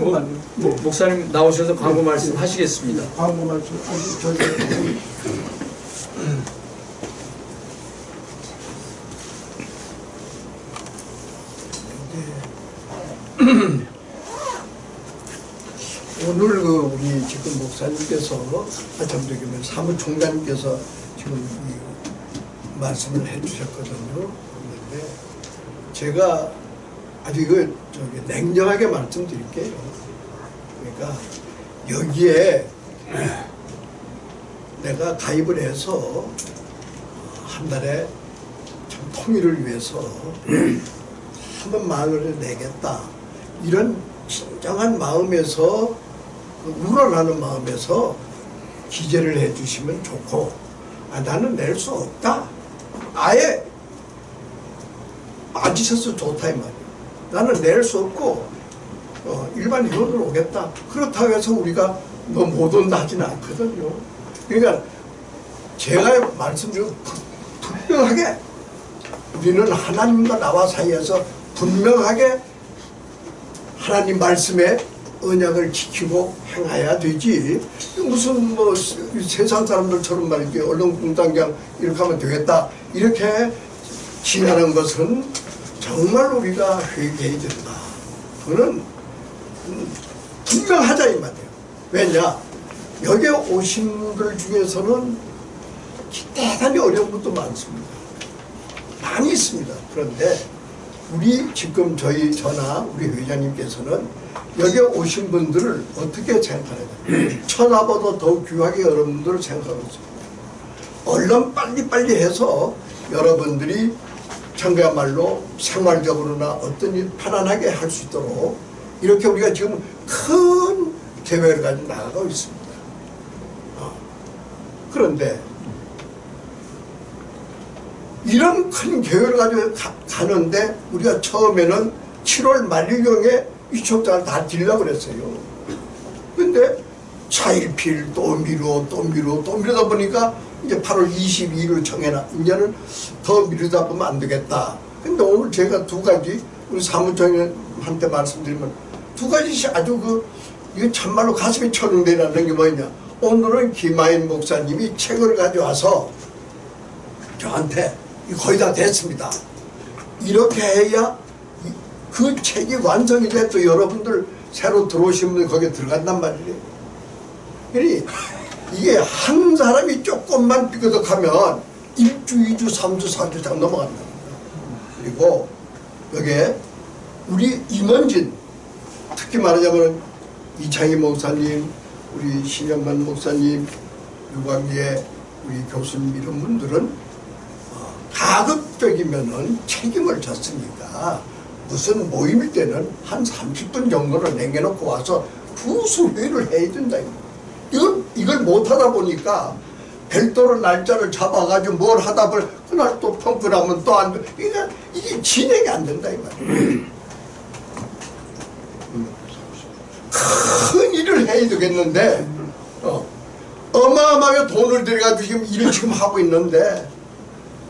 목사님 나오셔서 광고 말씀 하시겠습니다. 광고 말씀 저희 오늘 그 우리 지금 목사님께서 사무총장님께서 지금 이 말씀을 해주셨거든요. 그런데 제가 아주 냉정하게 말씀드릴게요. 그러니까 여기에 내가 가입을 해서 한 달에 참 통일을 위해서 한번 마음을 내겠다. 이런 진정한 마음에서 우러나는 마음에서 기재를 해주시면 좋고 나는 낼 수 없다. 아예 빠지셔서 좋다 이 말이에요. 나는 낼 수 없고 일반 회원으로 오겠다. 그렇다고 해서 우리가 너 못 온다 하지는 않거든요. 그러니까 제가 말씀드린 분명하게 우리는 하나님과 나와 사이에서 분명하게 하나님 말씀에 언약을 지키고 행해야 되지. 무슨 뭐 세상 사람들처럼 말이지 얼렁뚱땅 이렇게 하면 되겠다 이렇게 지나는 것은 정말 우리가 회개해야 된다. 그거는 분명하자 이 말이에요. 왜냐 여기에 오신 분들 중에서는 대단히 어려운 것도 많습니다. 많이 있습니다. 그런데 우리 지금 저나 우리 회장님께서는 여기 오신 분들을 어떻게 생각하느냐. 천하보다 더 귀하게 여러분들을 생각하고 있습니다. 얼른 빨리빨리 해서 여러분들이 정말로 생활적으로나 어떤 일 편안하게 할 수 있도록 이렇게 우리가 지금 큰 계획을 가지고 나가고 있습니다. 그런데 이런 큰 계획을 가지고 가는데 우리가 처음에는 7월 말경에 위촉장을 다 드리려고 그랬어요. 근데 차일필 또 미루다 보니까 이제 8월 22일을 정해놔. 이제는 더 미루다 보면 안 되겠다. 근데 오늘 제가 두 가지 우리 사무총장한테 말씀드리면 두 가지 아주 이거 참말로 가슴이 철렁대라는 게 뭐냐. 오늘은 김하인 목사님이 책을 가져와서 저한테 거의 다 됐습니다. 이렇게 해야 그 책이 완성이 돼 또 여러분들 새로 들어오신 분들 거기에 들어간단 말이에요. 그러니 이게 한 사람이 조금만 삐그덕하면 1주, 2주, 3주, 4주 장 넘어간다. 그리고 여기에 우리 임원진, 특히 말하자면 이창희 목사님, 우리 신영만 목사님, 유광재 우리 교수님 이런 분들은 가급적이면은 책임을 졌으니까 무슨 모임일 때는 한 30분 정도를 남겨놓고 와서 부수회의를 해야 된다. 이걸 못하다 보니까 별도로 날짜를 잡아가지고 뭘 하다 보면 그날 또 펑크나면 또 안 돼. 이게 진행이 안 된다 이 말이에요. 큰 일을 해야 되겠는데 어마어마하게 돈을 들여가지고 지금 일을 지금 하고 있는데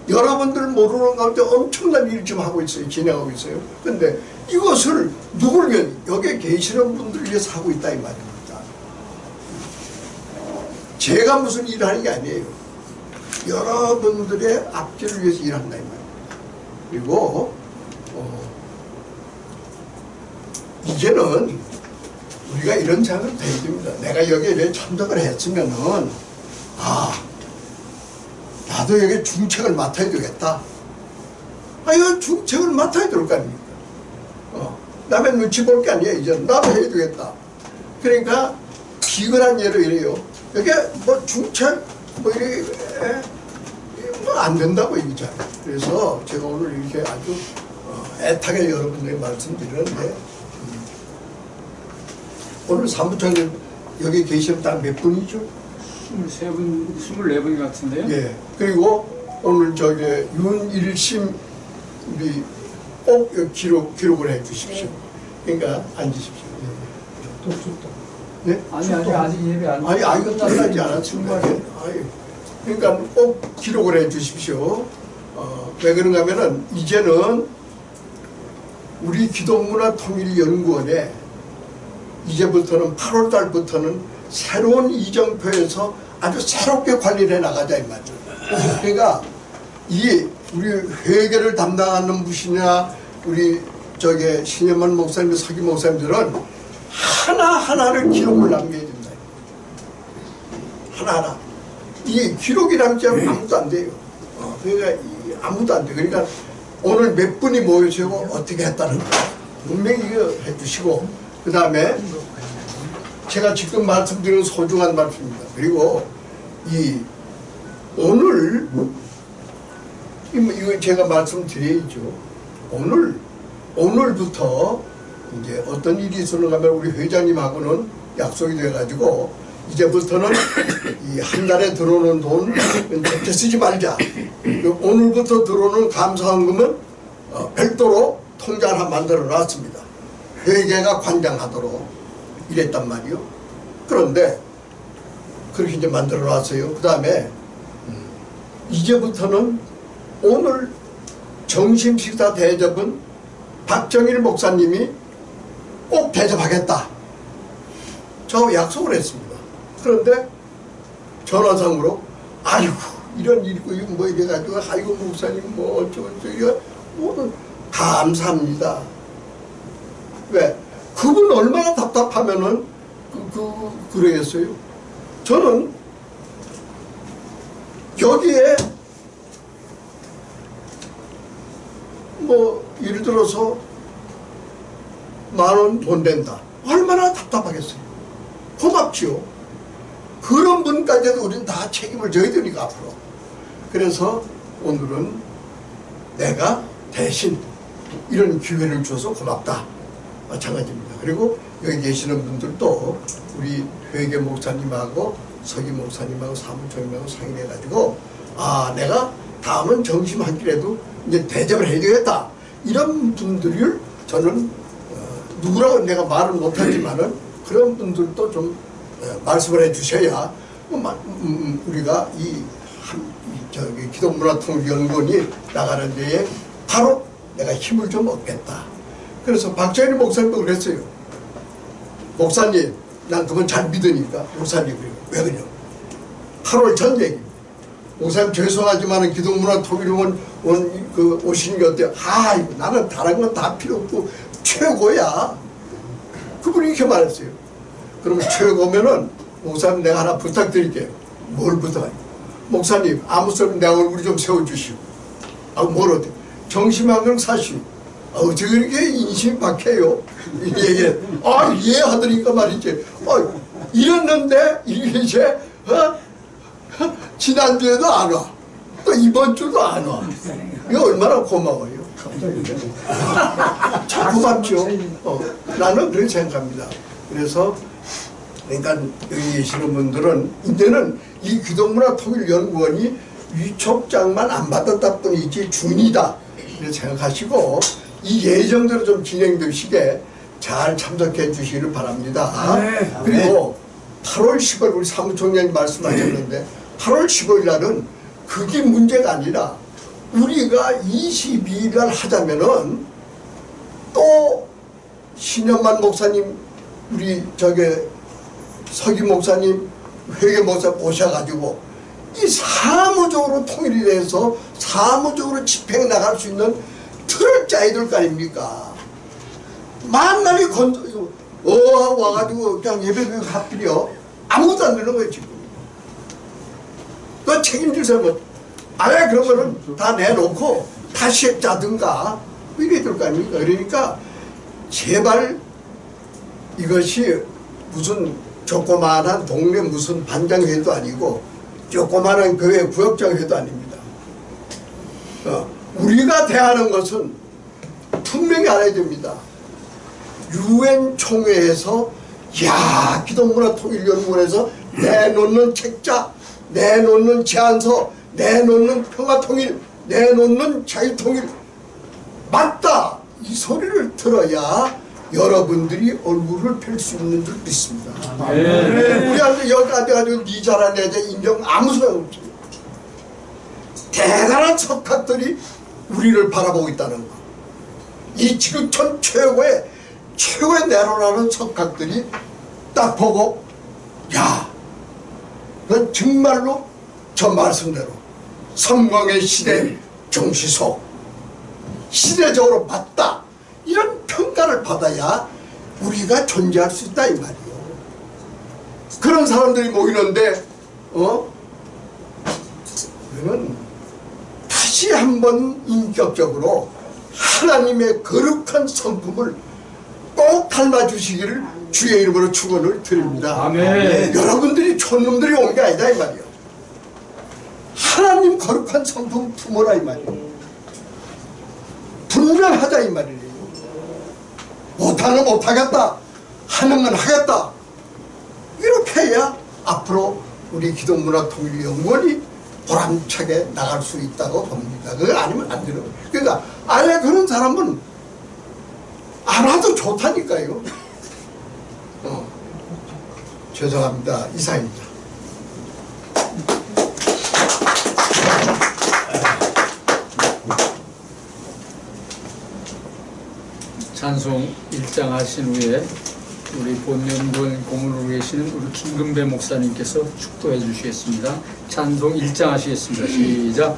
여러분들 모르는 가운데 엄청난 일을 지금 하고 있어요. 진행하고 있어요. 근데 이것을 누굴 위해 여기에 계시는 분들을 위해서 하고 있다 이 말입니다. 제가 무슨 일을 하는 게 아니에요. 여러분들의 앞길을 위해서 일한다 이 말입니다. 그리고 이제는 우리가 이런 생각을 해야 됩니다. 내가 여기에 참석을 했으면은 나도 여기 중책을 맡아야 되겠다. 이거 중책을 맡아야 될 거 아닙니까? 남의 눈치 볼 게 아니에요. 이제 나도 해야 되겠다. 그러니까 비근한 예로 이래요. 여기 뭐 중책 뭐 이렇게 뭐 안 된다고 얘기잖아요. 그래서 제가 오늘 이렇게 아주 애타게 여러분들에게 말씀드리는데 오늘 사무총장 여기 계시면 딱 몇 분이죠? 23분, 24분 같은데요? 예. 그리고 오늘 저기 윤일심 우리 꼭 기록을 해 주십시오. 그러니까 앉으십시오. 네? 아직 예배 안 아니 끝나지 않았습니다. 그러니까 꼭 기록을 해 주십시오. 왜 그런가 하면은 이제는 우리 기독문화통일연구원에 이제부터는 8월 달부터는 새로운 이정표에서 아주 새롭게 관리를 해 나가자 이 말이에요. 그러니까 이 우리 회계를 담당하는 분이나 우리 저기 신현만 목사님, 서기 목사님들은 하나하나를 기록을 남겨야 된다. 하나하나. 이 기록이 남지 않으면 아무도 안 돼요. 그러니까 아무도 안 돼. 그러니까 오늘 몇 분이 모여주고 어떻게 했다는 거 분명히 이거 해주시고 그 다음에 제가 지금 말씀드리는 소중한 말씀입니다. 그리고 이 오늘 이거 제가 말씀드려야죠. 오늘부터 이제 어떤 일이 있었는가 하면 우리 회장님하고는 약속이 돼가지고 이제부터는 이 한 달에 들어오는 돈 절대 쓰지 말자. 오늘부터 들어오는 감사헌금은 별도로 통장을 하나 만들어 놨습니다. 회계가 관장하도록 이랬단 말이요. 그런데 그렇게 이제 만들어 놨어요. 그 다음에 이제부터는 오늘 점심식사 대접은 박정일 목사님이 꼭 대접하겠다. 저 약속을 했습니다. 그런데 전화상으로 아이고 이런 일이고 이거 뭐 이래가지고 아이고 목사님 뭐 어쩌고저쩌고 뭐는 감사합니다. 왜? 그분 얼마나 답답하면은 그러겠어요. 저는 여기에 뭐 예를 들어서 10,000원 돈 낸다. 얼마나 답답하겠어요. 고맙지요. 그런 분까지도 우리는 다 책임을 져야 되니까 앞으로. 그래서 오늘은 내가 대신 이런 기회를 줘서 고맙다. 마찬가지입니다. 그리고 여기 계시는 분들도 우리 회계 목사님하고 서기 목사님하고 사무총님하고 상의해가지고 내가 다음은 정심 한 끼라도 이제 대접을 해야 되겠다. 이런 분들을 저는 누구라고 내가 말을 못하지만은 그런 분들도 좀 말씀을 해주셔야 우리가 저기 기독문화통일연구원이 나가는 데에 바로 내가 힘을 좀 얻겠다. 그래서 박정희 목사님도 그랬어요. 목사님, 난 그건 잘 믿으니까. 목사님, 왜 그래요? 8월 전 얘기. 목사님 죄송하지만 기독문화통일연구원 오시는 게 어때요? 나는 다른 건 다 필요 없고 최고야. 그분이 이렇게 말했어요. 그러면 최고면은 목사님 내가 하나 부탁드릴게요. 뭘 부탁해요? 목사님 아무 소리 내 얼굴 좀 세워주시오. 뭘 어때? 정심한경 사시오. 어떻게 그렇게 인심이 박해요? 이게 이해하더니까 말이지. 이랬는데 이게 이제 지난주에도 안 와. 또 이번 주도 안 와. 이거 얼마나 고마워요. 참 고맙죠. 나는 그렇게 생각합니다. 그래서 그러니까 여기 계시는 분들은 이제는 이 기독문화통일연구원이 위촉장만 안 받았다 뿐이지 중이다 이렇게 생각하시고 이 예정대로 좀 진행되시게 잘 참석해 주시기를 바랍니다. 그리고 8월 10일 우리 사무총장님 말씀하셨는데 8월 15일 날은 그게 문제가 아니라 우리가 22일 날 하자면은 또 신현만 목사님 우리 서기 목사님 회계 목사님 오셔가지고 이 사무적으로 통일이 돼서 사무적으로 집행해 나갈 수 있는 틀을 짜야 될 거 아닙니까? 만날이 와가지고 그냥 예배 합들이요 아무것도 안 되는 거예요 지금. 너 책임질 사람은 그러면은 다 내놓고 다시 짜든가 이래야 될 거 아닙니까? 그러니까 제발 이것이 무슨 조그마한 동네 무슨 반장회도 아니고 조그마한 교회 구역장회도 아닙니다. 우리가 대하는 것은 분명히 알아야 됩니다. 유엔 총회에서 기독문화통일연구원에서 내놓는 책자, 내놓는 제안서, 내놓는 평화통일, 내놓는 자유통일 맞다 이 소리를 들어야 여러분들이 얼굴을 펼 수 있는 줄 믿습니다. 우리한테 여기까지 가지고 니 잘한 내 인정 아무 소용 없습니다. 대단한 석학들이 우리를 바라보고 있다는 거. 이 지구촌 최고의 내로라는 석학들이 딱 보고 넌 정말로 저 말씀대로 성광의 시대 정시소 시대적으로 맞다 이런 평가를 받아야 우리가 존재할 수 있다 이 말이에요. 그런 사람들이 모이는데 그러면 다시 한번 인격적으로 하나님의 거룩한 성품을 꼭 닮아주시기를 주의 이름으로 축원을 드립니다. 아멘. 여러분들이 촌놈들이 온 게 아니다 이 말이에요. 하나님 거룩한 성품 품어라 이 말이에요. 분명하자 이 말이에요. 못하는 건 못하겠다, 하는 건 하겠다. 이렇게 해야 앞으로 우리 기독문화통일연구원이 보람차게 나갈 수 있다고 봅니다. 그거 아니면 안 되는 거예요. 그러니까 아예 그런 사람은 안 와도 좋다니까요. 죄송합니다. 이상입니다. 찬송 1장 하신 후에 우리 본연구원 고문으로 계시는 우리 김금배 목사님께서 축도해 주시겠습니다. 찬송 1장 하시겠습니다. 시작.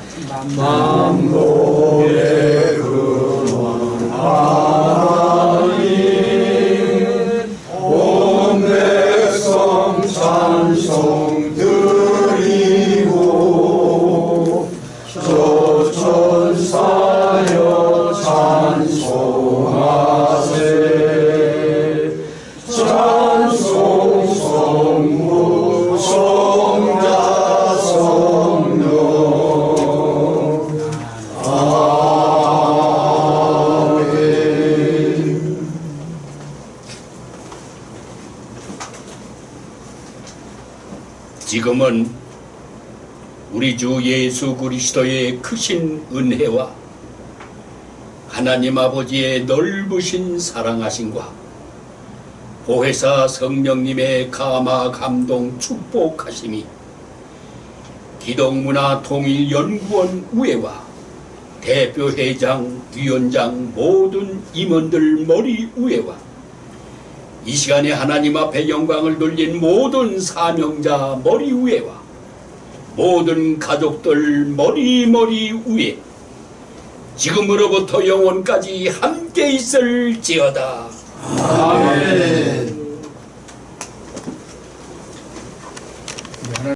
만국의 근원 하나님 온 백성 찬송 드리고 저 천사여 찬송 지금은 우리 주 예수 그리스도의 크신 은혜와 하나님 아버지의 넓으신 사랑하심과 보혜사 성령님의 감화 감동 축복하심이 기독문화통일연구원 우회와 대표회장, 위원장 모든 임원들 머리 위에와 이 시간에 하나님 앞에 영광을 돌린 모든 사명자 머리 위에와 모든 가족들 머리 위에 지금으로부터 영원까지 함께 있을지어다. 아멘.